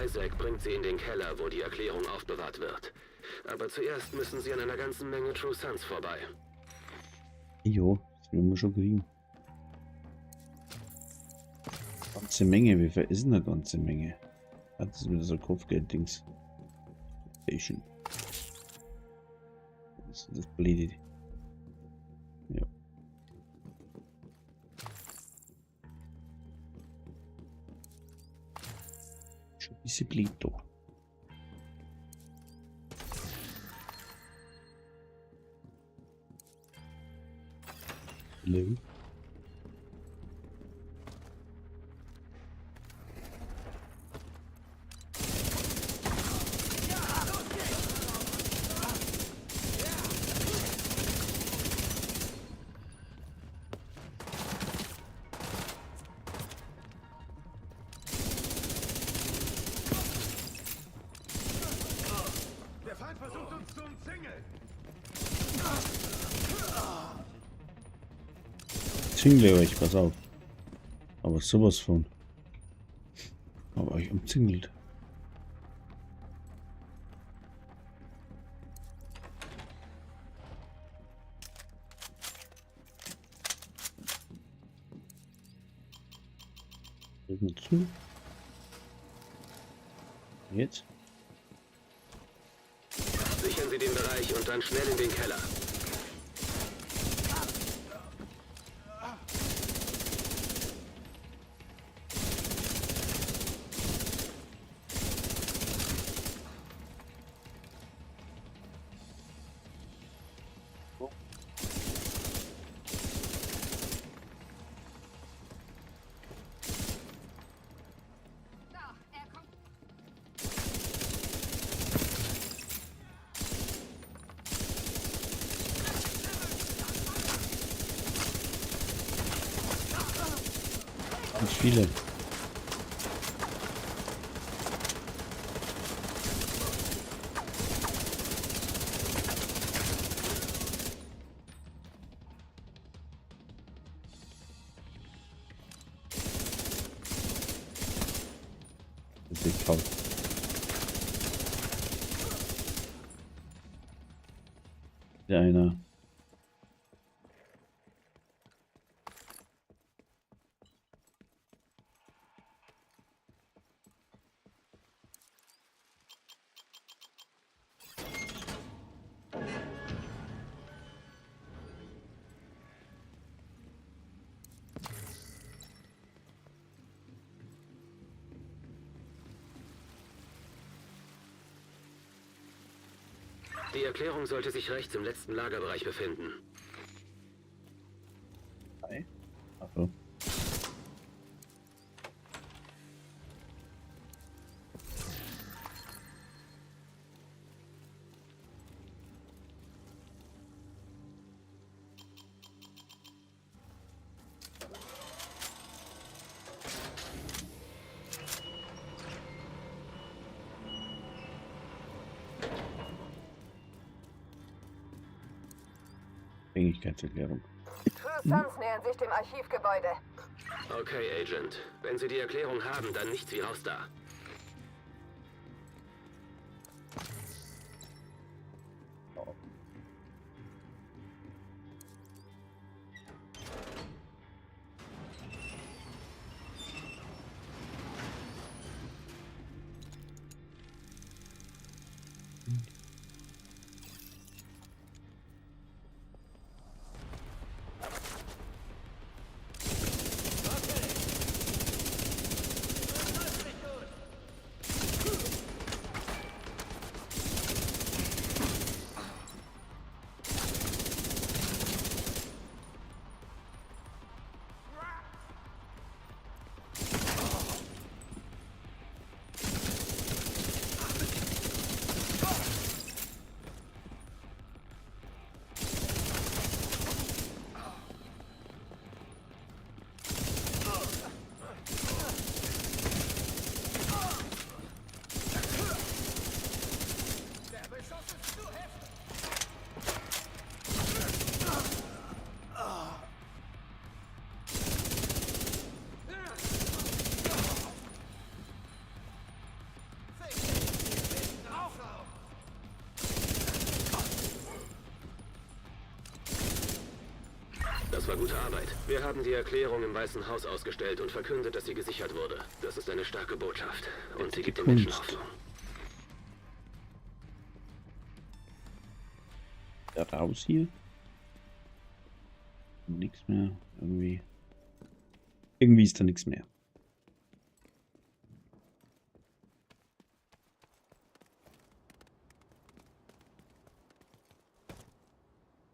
Isaac bringt sie in den Keller, wo die Erklärung aufbewahrt wird. Aber zuerst müssen sie an einer ganzen Menge True Sons vorbei. Jo, das will man schon kriegen. Ganze Menge, wie viel ist denn eine ganze Menge? Hat das wieder so Kopfgeld-Dings? Station. Das ist das Blöde. Ja. Schon ein bisschen blöd doch. Hello. Der Feind versucht uns zu umzingeln. Zingle euch, pass auf. Aber sowas von. Aber euch umzingelt. Zu. Jetzt. Sichern Sie den Bereich und dann schnell in den Keller. Ganz viele. Das ist kalt. Der einer. Die Erklärung sollte sich rechts im letzten Lagerbereich befinden. Achso. Fähigkeitserklärung. True Sons nähern sich dem Archivgebäude. Okay, Agent. Wenn Sie die Erklärung haben, dann nichts wie raus da. Gute Arbeit. Wir haben die Erklärung im Weißen Haus ausgestellt und verkündet, dass sie gesichert wurde. Das ist eine starke Botschaft. Und sie gibt den Menschen Hoffnung. Da raus hier. Nichts mehr. Irgendwie ist da nichts mehr.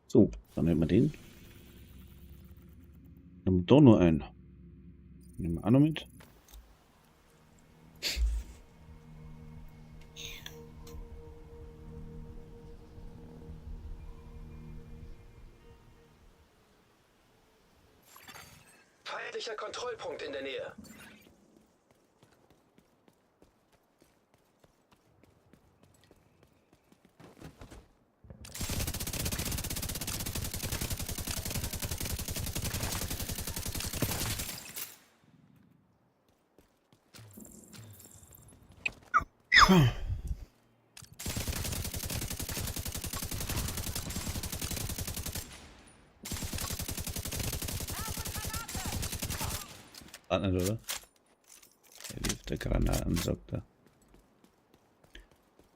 So, dann nehmen wir den. Dann haben wir doch nur einen. Nehmen wir auch noch mit. Feindlicher Kontrollpunkt in der Nähe. Nicht, oder? Er lief der Granaten, sagt er.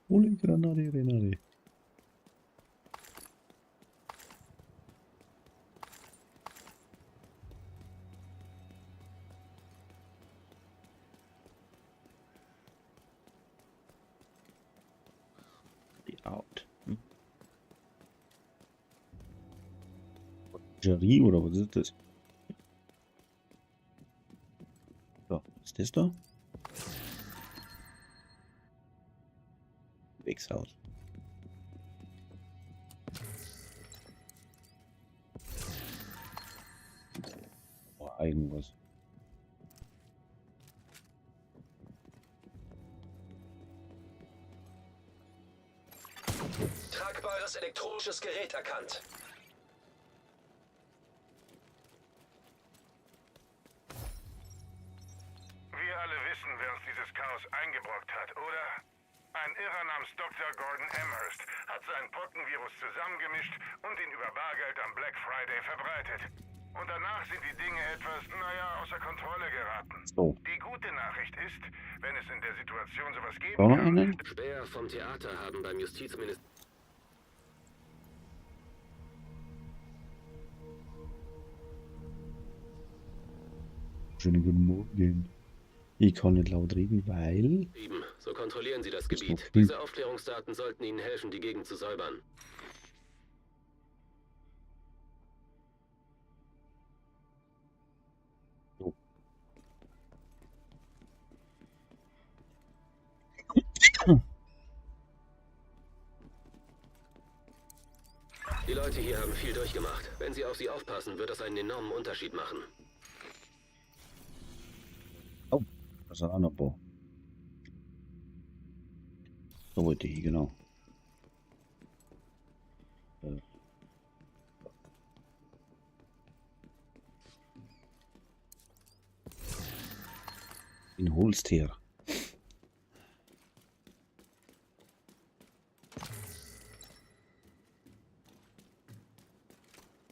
Hole Granate, Renate. Die Out. Jerry oder was ist das? So, ist das da? Wegshaus. Oh, irgendwas. Tragbares elektronisches Gerät erkannt. Wir alle wissen, wer uns dieses Chaos eingebrockt hat, oder? Ein Irrer namens Dr. Gordon Amherst hat seinen Pockenvirus zusammengemischt und ihn über Bargeld am Black Friday verbreitet. Und danach sind die Dinge etwas, außer Kontrolle geraten. So. Die gute Nachricht ist, wenn es in der Situation sowas geben Auch noch kann... einen? Späher vom Theater haben beim Justizministerium... Schönen guten Morgen. Ich kann nicht laut reden, weil... So kontrollieren sie das Ist Gebiet. noch Diese Aufklärungsdaten sollten ihnen helfen, die Gegend zu säubern. So. Die Leute hier haben viel durchgemacht. Wenn sie auf sie aufpassen, wird das einen enormen Unterschied machen. Oh, das ist auch noch ein paar. So wollte ich, genau. In Holster.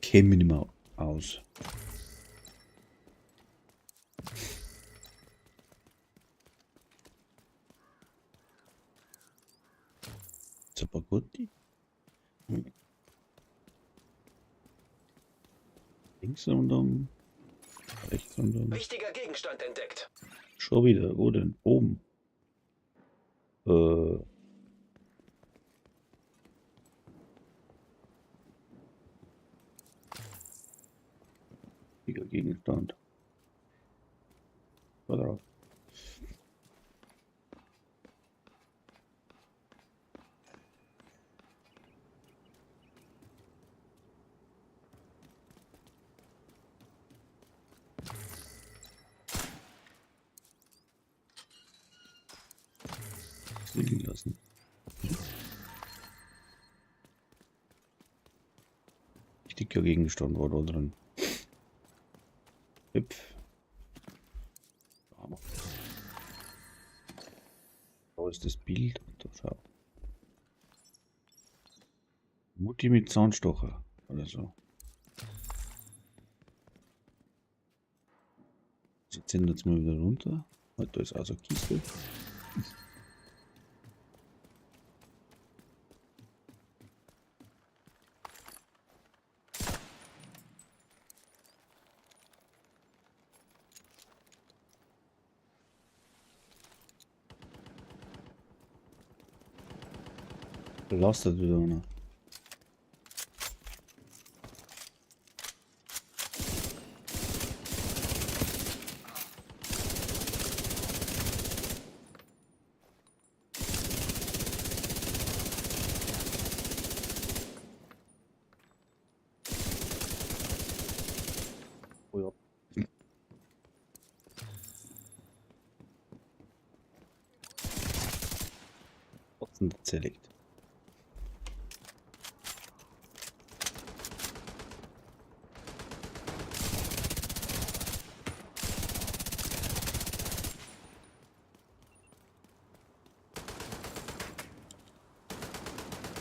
Käme nicht mehr aus. Zapagotti. Links und dann rechts und dann. Wichtiger Gegenstand entdeckt. Schon wieder, wo denn? Oben. Wichtiger Gegenstand. Da drauf. Liegen lassen. Wichtiger Gegenstand war da drin. Hüpf. Da ist das Bild. Da schau. Mutti mit Zahnstocher oder so. Sie ziehen jetzt mal wieder runter. Da ist also Kiste. Belastet wieder einer. Oh ja. Trotzdem zerlegt.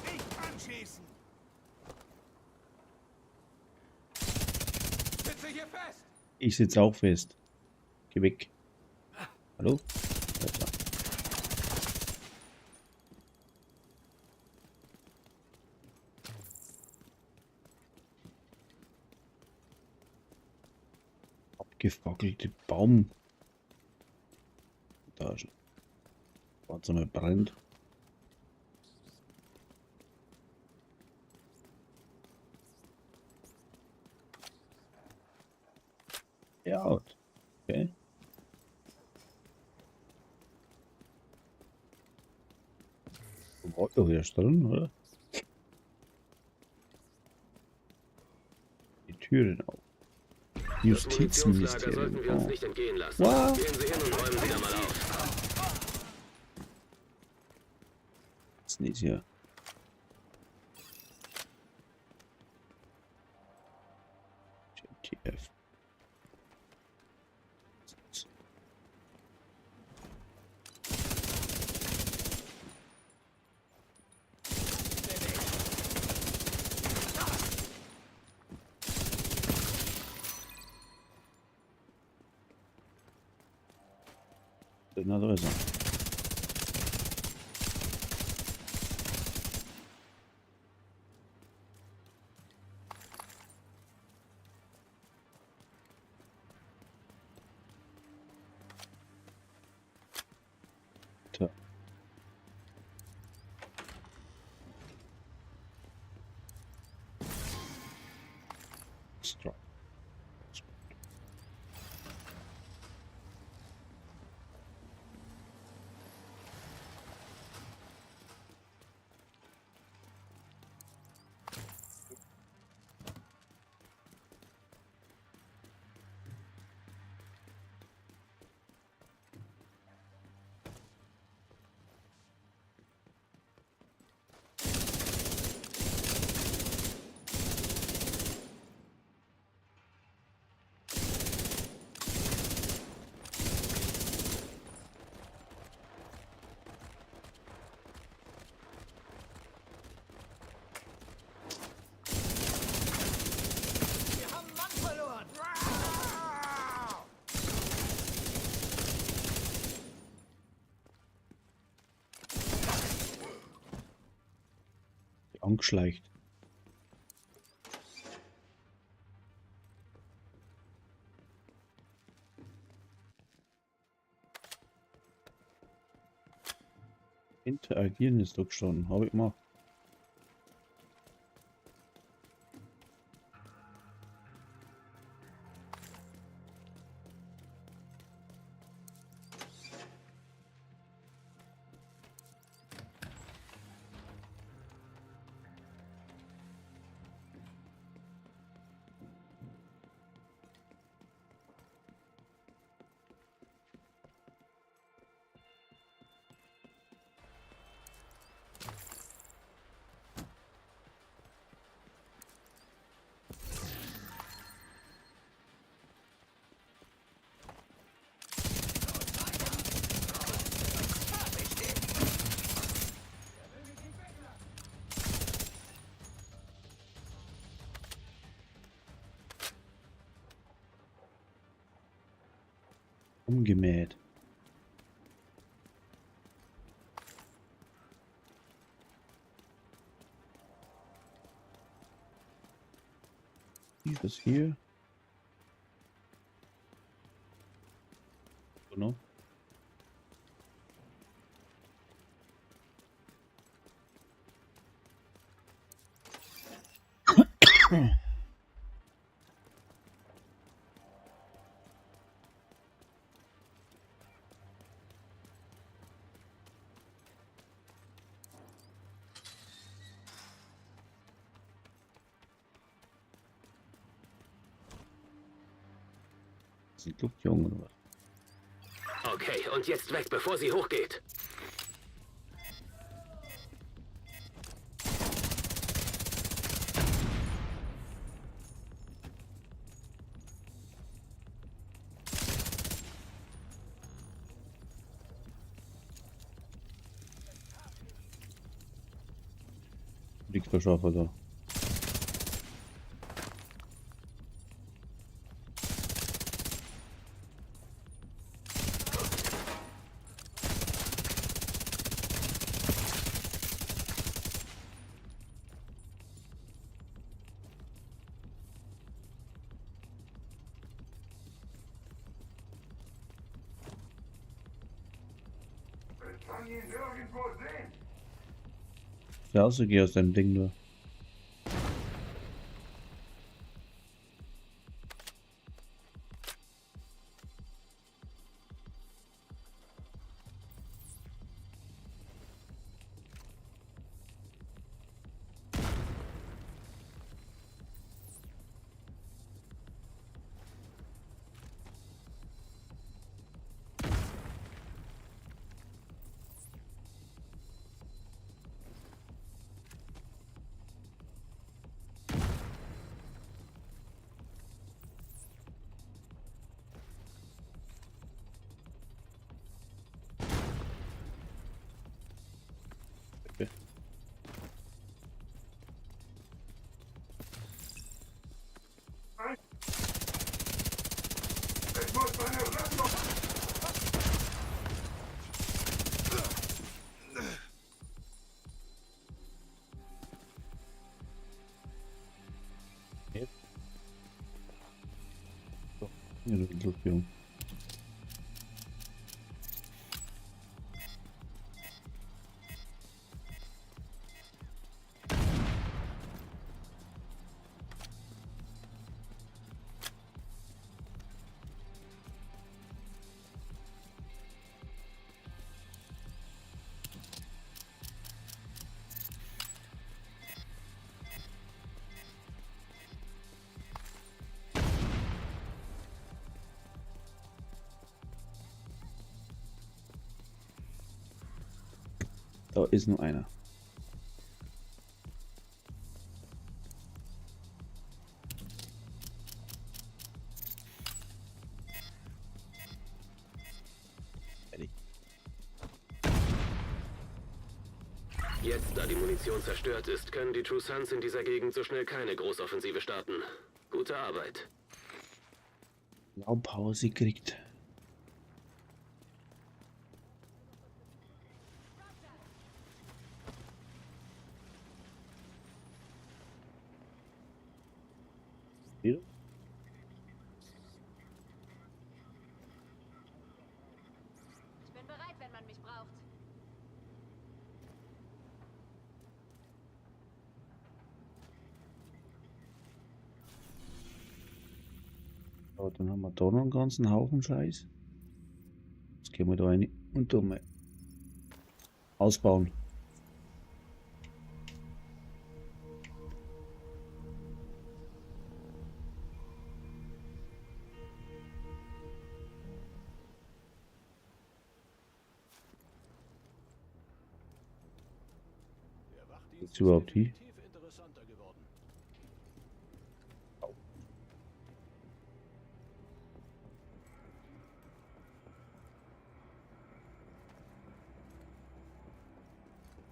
Nicht anschießen! Sitze hier fest! Ich sitze auch fest. Geh weg. Hallo? Alter. Abgefackelte Baum. Da schon. Warte mal, brennt. Ja, okay. Auto herstellen, oder? Die Türen auf. Das Munitionslager sollten wir uns Oh. nicht entgehen lassen. Wow. Gehen Sie hin und räumen Sie da mal auf. Was ist denn das hier? JTF. Na, da ist er. Tja. Strike. Wir haben einen Mann verloren! Angeschleicht. Interagieren ist doch schon. Habe ich gemacht. Umgemäht. Dieses hier. Genau. Sind Luftjungen oder was? Okay, und jetzt weg, bevor sie hochgeht. Lichtverschaffer da. Ich kann ihn nirgendwo sehen. Ja, also geh aus deinem Ding da. Ich muss meine Rüstung. Ja, das ist Luftjungen. Da ist nur einer. Jetzt, da die Munition zerstört ist, können die True Sons in dieser Gegend so schnell keine Großoffensive starten. Gute Arbeit. Laubpause kriegt. Wieder? Ich bin bereit, wenn man mich braucht. So, dann haben wir da noch einen ganzen Haufen Scheiß. Jetzt gehen wir da rein und tun mal ausbauen. Der Wachdienst Ist überhaupt hier? definitiv interessanter geworden.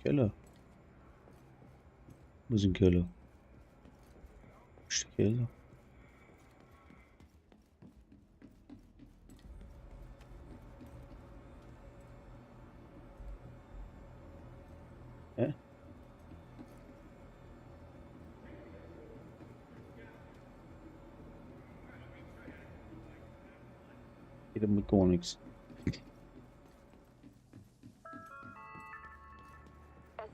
Keller. Wo ist ein Keller? Wo ist der Keller? Geht damit gar nichts. Es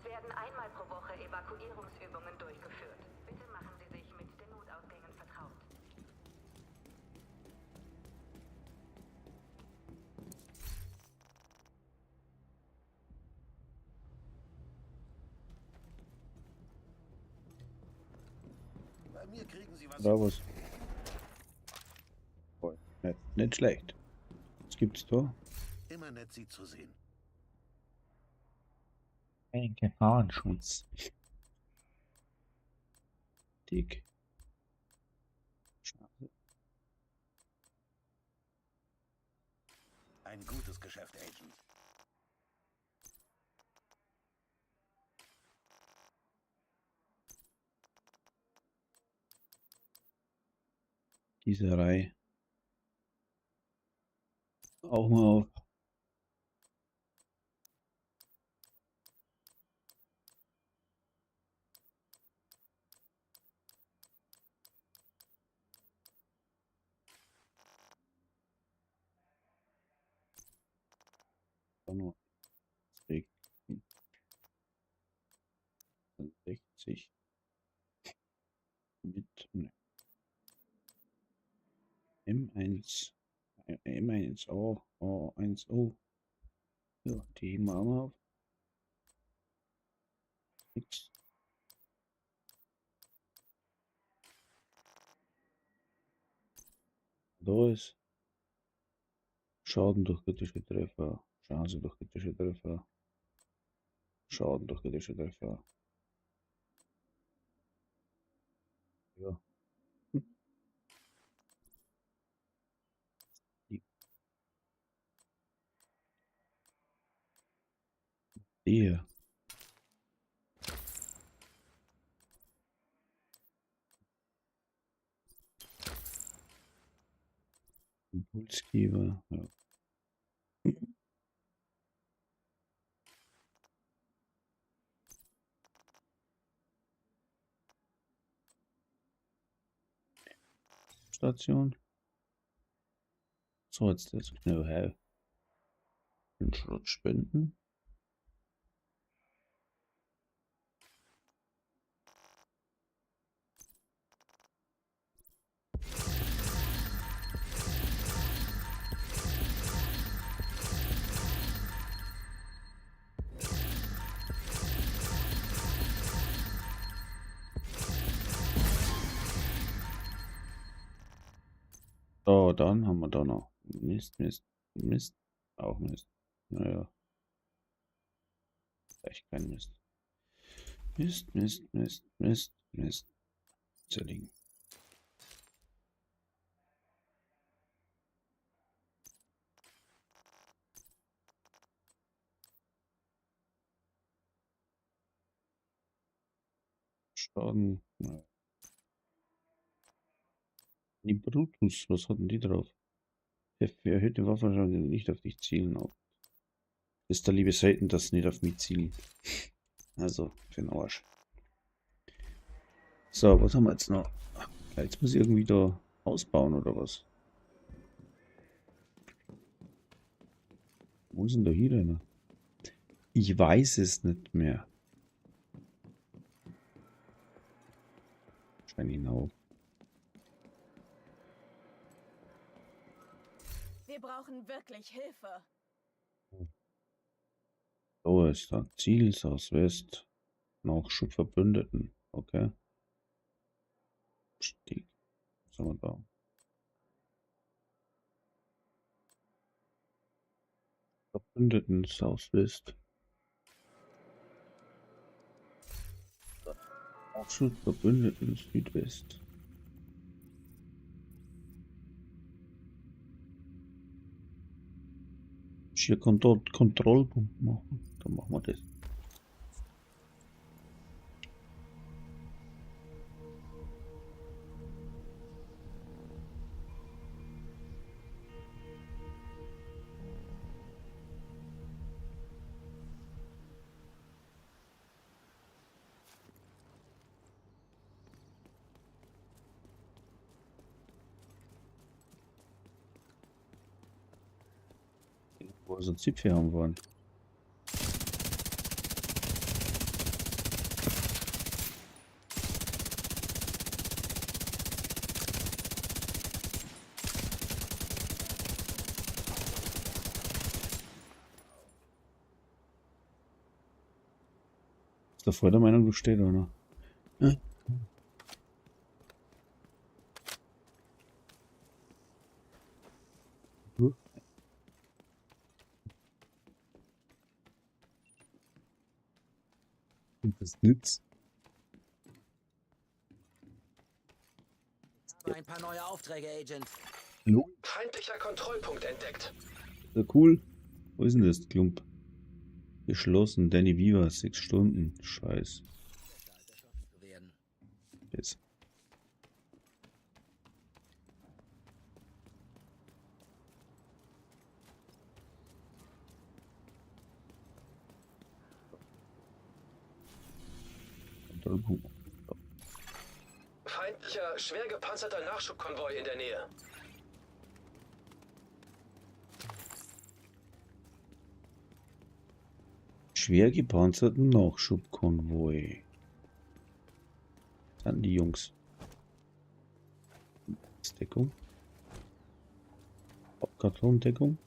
werden einmal pro Woche Evakuierungsübungen durchgeführt. Bitte machen Sie sich mit den Notausgängen vertraut. Bei mir kriegen Sie was. Da was. Voll. Nicht schlecht. Was gibt's da? Immer nett, Sie zu sehen. Ein Gefahrenschutz. Dick. Schade. Ein gutes Geschäft, Agent. Gießerei. Auch mal auf. Dann noch 60 mit ne. M1 M1O O1O. Ja, die heben wir auch mal auf. Nix. Da ist Schaden durch kritische Treffer, Chance durch kritische Treffer, Schaden durch kritische Treffer. Ja. Die hier. Impulsgeber, ja. Station. So, jetzt Know-how. Den Schrott spenden. So, dann haben wir da noch Mist. Auch Mist. Naja. Echt kein Mist. Mist. Zerlegen. Schaden. Ja. Die Brutus, was hatten die drauf? Erhöhte Waffenschaden nicht auf dich zielen. Ist der liebe Satan, das nicht auf mich zielen. Also, für den Arsch. So, was haben wir jetzt noch? Jetzt muss ich irgendwie da ausbauen oder was? Wo sind da hier denn? Ich weiß es nicht mehr. Wahrscheinlich genau. Wir brauchen wirklich Hilfe. So ist da. Ziel Southwest. Nachschub Verbündeten. Okay. Stieg. Was haben wir da? Verbündeten Southwest. Nachschub Verbündeten Südwest. Hier Kontrollpunkt machen. Dann machen wir das. Wo so Zipfel haben wollen. Ist da voll der Meinung, du stehst, oder? Ja. Das nützt. Ein paar neue Aufträge, Agent. Hallo? Feindlicher Kontrollpunkt entdeckt. Ja, cool. Wo ist denn das, Klump? Geschlossen. Danny Weaver, 6 Stunden. Scheiß. Zu werden. Jetzt. Kontrollpunkt. Feindlicher, schwer gepanzerter Nachschubkonvoi in der Nähe. Schwer gepanzerten Nachschubkonvoi. Dann die Jungs. Deckung. Kartondeckung.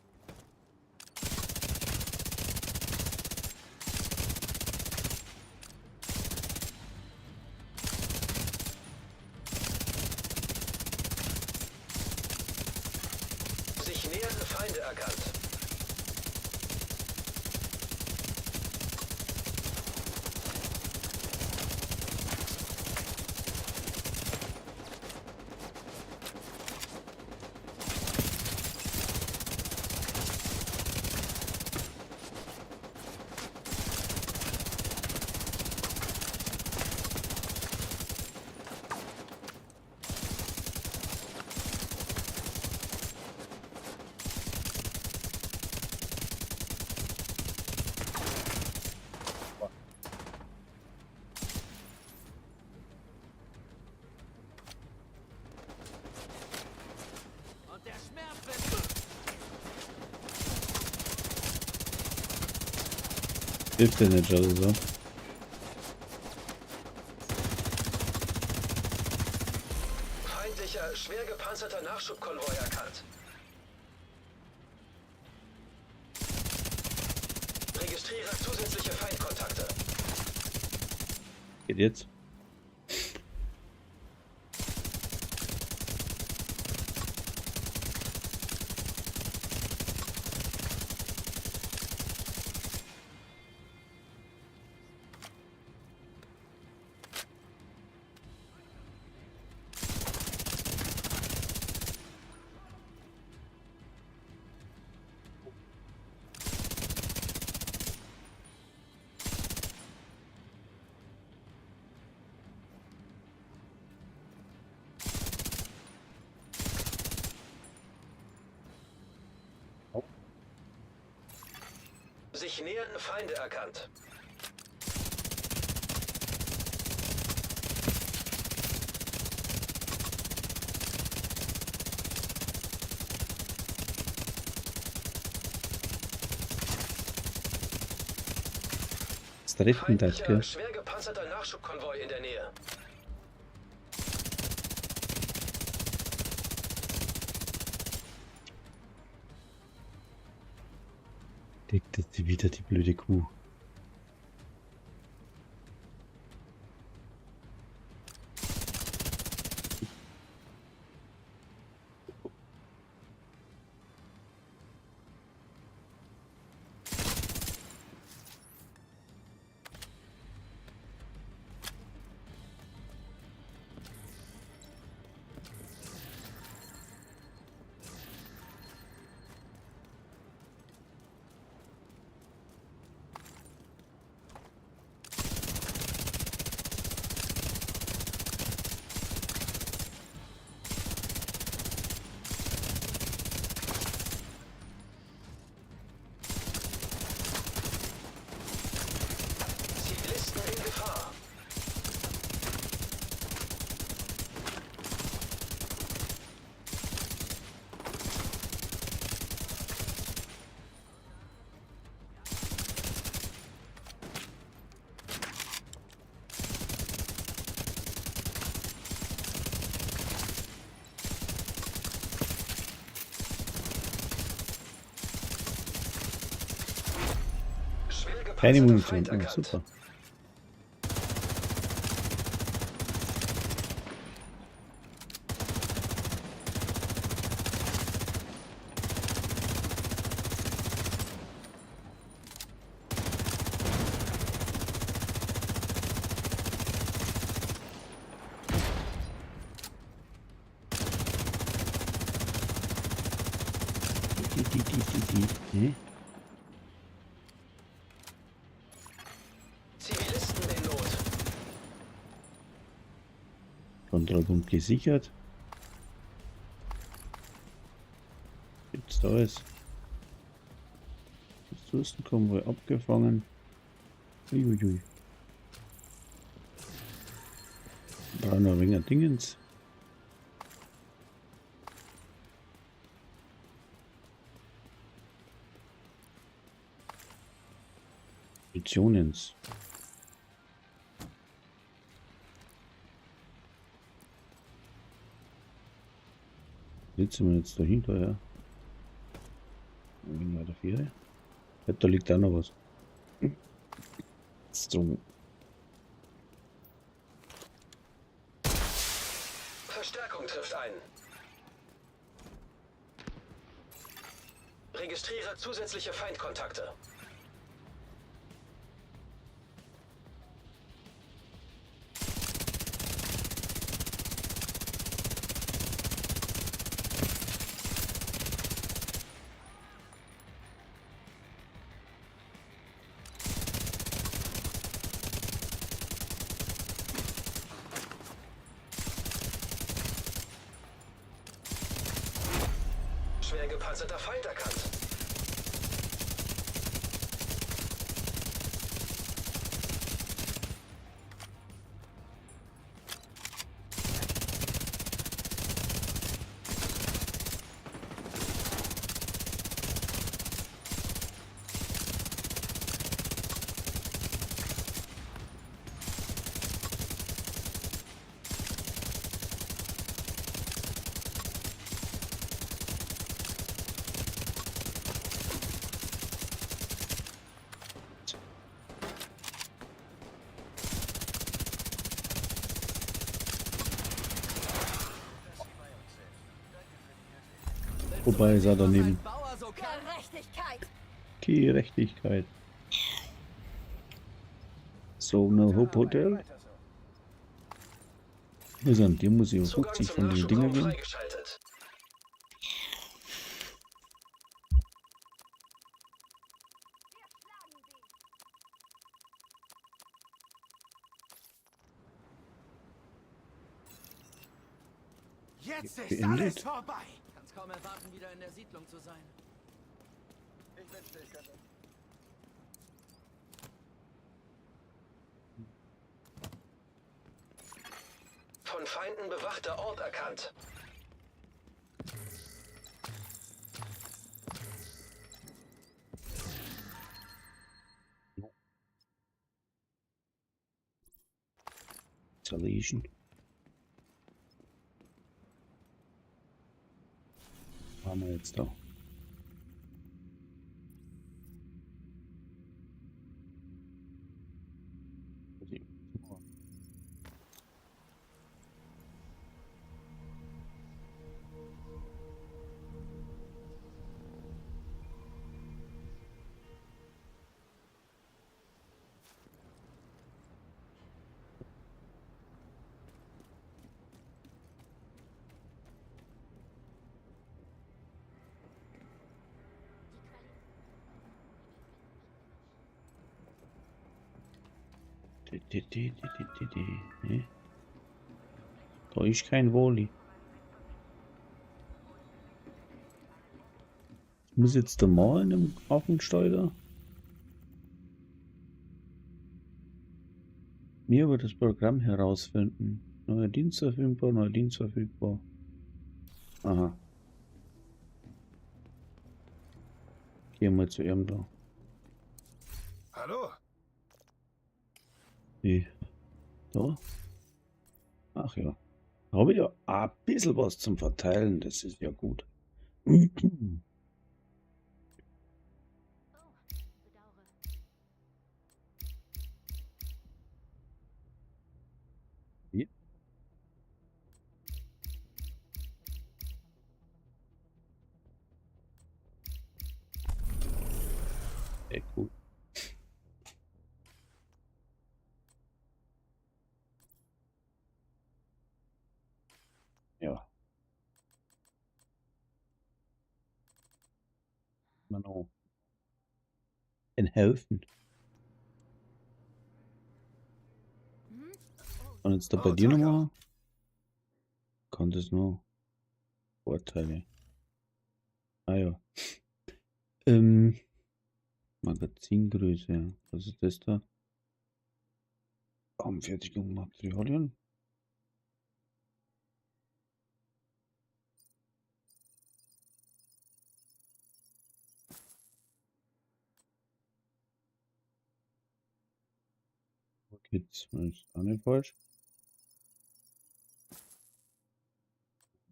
Sich nähernde Feinde erkannt. Und der Schmerz wird... Hilft dir nicht, also so. Feindlicher, schwer gepanzerter Nachschubkonvoi erkannt. Registriere zusätzliche Feindkontakte. Geht jetzt. Sich nähernde Feinde erkannt. Ist da rechten das, gell? Schwer gepanzerter Nachschubkonvoi in der Nähe. Das ist wieder die blöde Kuh. Keine Munition. Oh, super. Nee. Zivilisten in Not. Kontrollpunkt gesichert. Gibt's da was? Ressourcenkonvoi abgefangen. Uiuiui. Brauchen wir ein wenig Dingens. Missionens. Sitzen wir jetzt dahinter, ja? Weiter 4. Ja, da liegt auch noch was. So. Verstärkung trifft ein. Registriere zusätzliche Feindkontakte. Schwer gepanzerter Feind erkannt. Wobei ist er daneben. Gerechtigkeit! Gerechtigkeit. So, no Hope Hotel. Wir sind, hier muss ich um Zugang 50 zum von den Dingen Nachschubraum gehen. freigeschaltet. Jetzt ist Beendet. alles vorbei. Kann's kaum erwarten, wieder in der Siedlung zu sein. Ich wünschte, ich könnte. Von Feinden bewachter Ort erkannt. Salvation. Haben wir jetzt da. Ne? Da ist kein Woli. Ich muss jetzt da mal in einem Hafensteuer. Mir über das Programm herausfinden. Neuer Dienst verfügbar, neuer Dienst verfügbar. Aha. Gehen wir zu ihm da. Hallo? Nee. Da? Ach ja. Da habe ich ja ein bisschen was zum Verteilen, das ist ja gut. Sehr cool. Ja. Mano. In helfen. Und jetzt da bei dir nochmal? Konntest noch Vorteile. Ah ja. Magazingröße, ja. Was ist das da? Anfertigung Materialien. Wo geht's? Ist auch nicht falsch.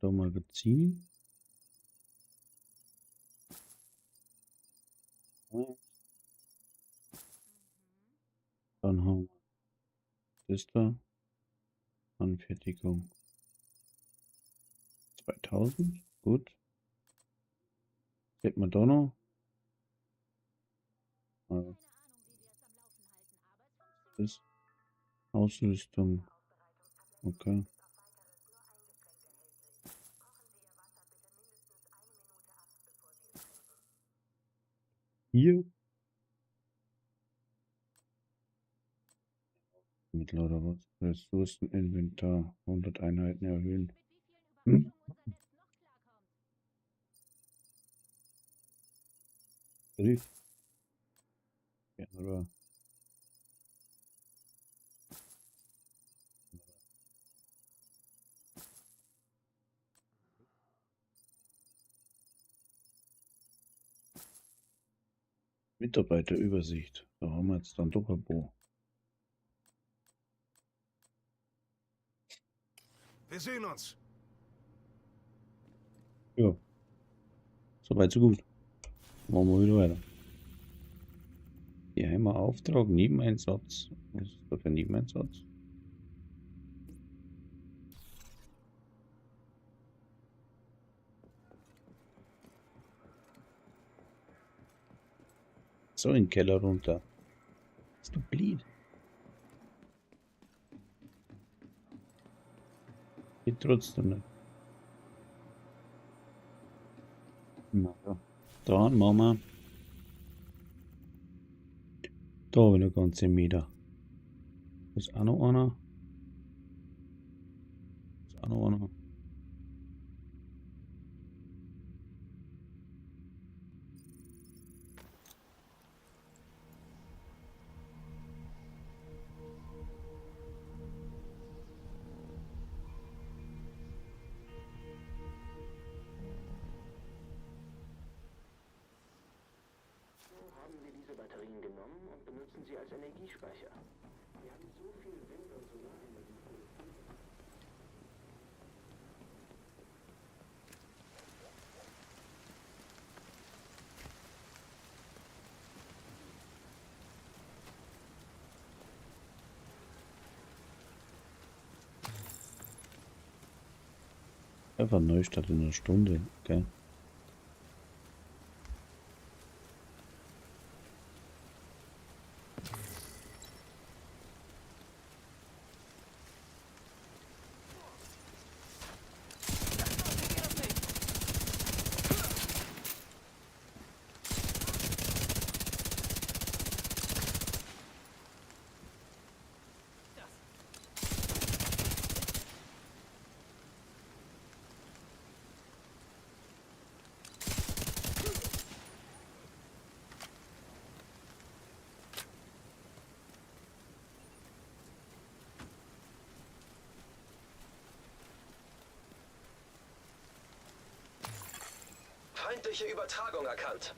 Da Magazin. Dann haben wir das da. Anfertigung 2000. Gut. Hätten wir da noch. Das Ausrüstung. Okay. Hier. Mittel oder was? Ressourceninventar. 100 Einheiten erhöhen. Brief. Ja, oder? Mitarbeiterübersicht. Da haben wir jetzt dann doch ein paar. Wir sehen uns. Ja. Soweit so gut. Machen wir wieder weiter. Geheimer Auftrag, Nebeneinsatz. Was ist da für ein Nebeneinsatz? So, in den Keller runter. Ist du blind? Geht trotzdem nicht. Na ja. Dann machen wir. Da wieder ganze Meter. Ist auch noch einer. Ist auch noch einer. Haben wir diese Batterien genommen und benutzen sie als Energiespeicher. Wir haben so viel Wind- und Solarenergie produziert. Einfach Neustart in einer Stunde, gell? Feindliche Übertragung erkannt.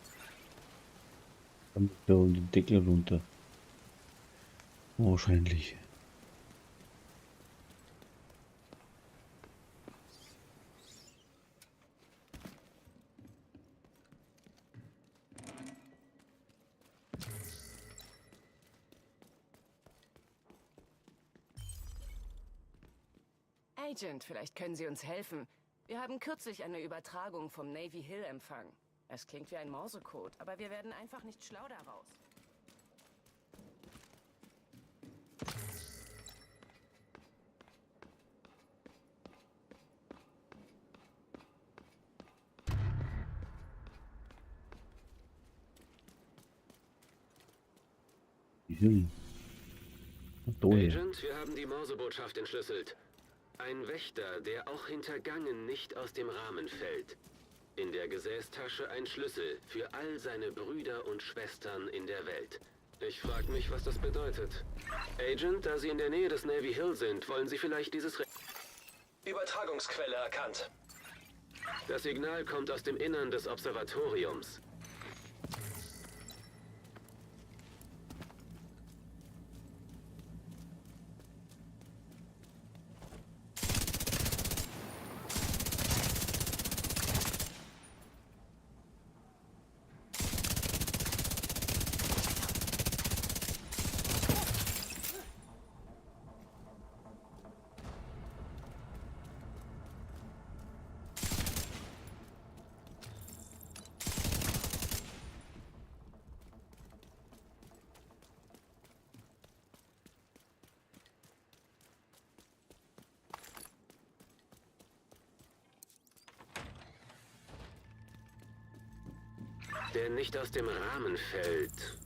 Dann da den Deckel runter. Wahrscheinlich. Agent, vielleicht können Sie uns helfen. Wir haben kürzlich eine Übertragung vom Navy Hill empfangen. Es klingt wie ein Morsecode, aber wir werden einfach nicht schlau daraus. Agent, wir haben die Morsebotschaft entschlüsselt. Ein Wächter, der auch hintergangen nicht aus dem Rahmen fällt. In der Gesäßtasche ein Schlüssel für all seine Brüder und Schwestern in der Welt. Ich frage mich, was das bedeutet. Agent, da Sie in der Nähe des Navy Hill sind, wollen Sie vielleicht dieses... Übertragungsquelle erkannt. Das Signal kommt aus dem Innern des Observatoriums. Der nicht aus dem Rahmen fällt.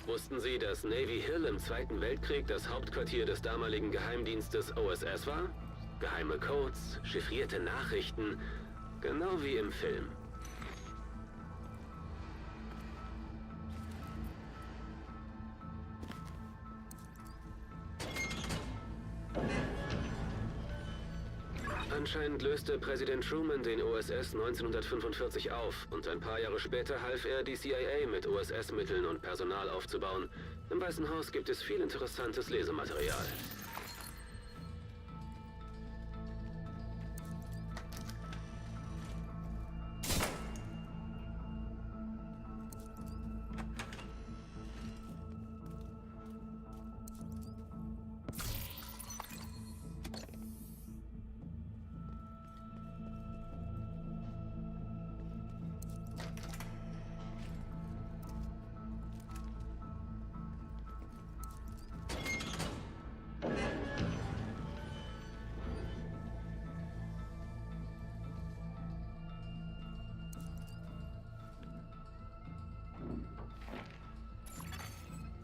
Wussten Sie, dass Navy Hill im Zweiten Weltkrieg das Hauptquartier des damaligen Geheimdienstes OSS war? Geheime Codes, chiffrierte Nachrichten, genau wie im Film. Anscheinend löste Präsident Truman den OSS 1945 auf und ein paar Jahre später half er, die CIA mit OSS-Mitteln und Personal aufzubauen. Im Weißen Haus gibt es viel interessantes Lesematerial.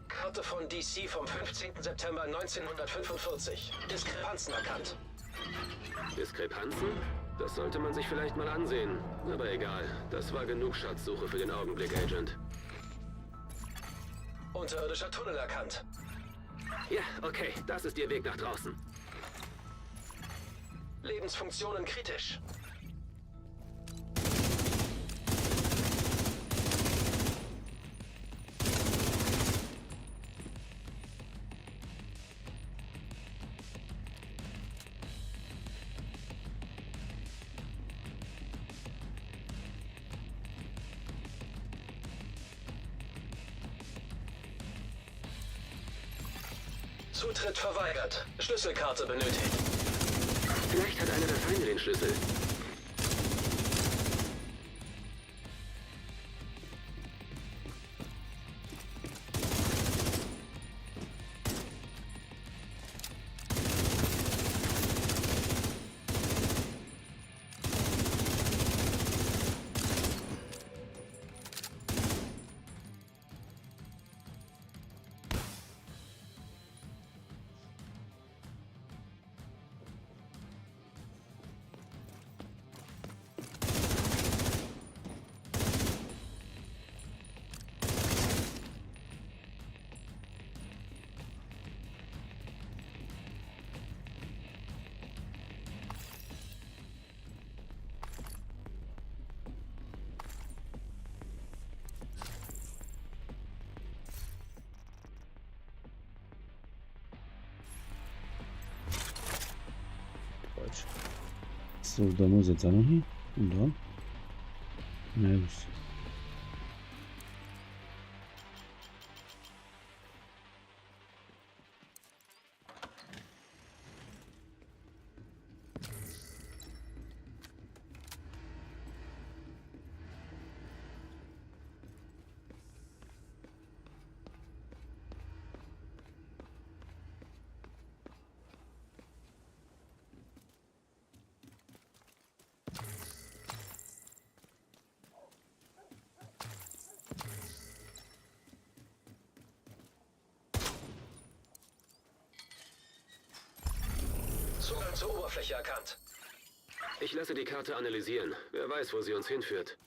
Karte von DC vom 15. September 1945. Diskrepanzen erkannt. Diskrepanzen? Das sollte man sich vielleicht mal ansehen. Aber egal, das war genug Schatzsuche für den Augenblick, Agent. Unterirdischer Tunnel erkannt. Ja, okay, das ist Ihr Weg nach draußen. Lebensfunktionen kritisch. Zutritt verweigert. Schlüsselkarte benötigt. Vielleicht hat einer der Feinde den Schlüssel. So, da muss jetzt auch noch hin. Und dann? Ne, was? Zugang zur Oberfläche erkannt. Ich lasse die Karte analysieren. Wer weiß, wo sie uns hinführt.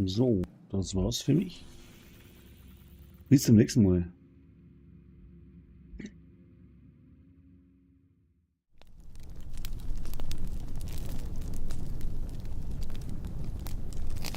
So, das war's für mich. Bis zum nächsten Mal.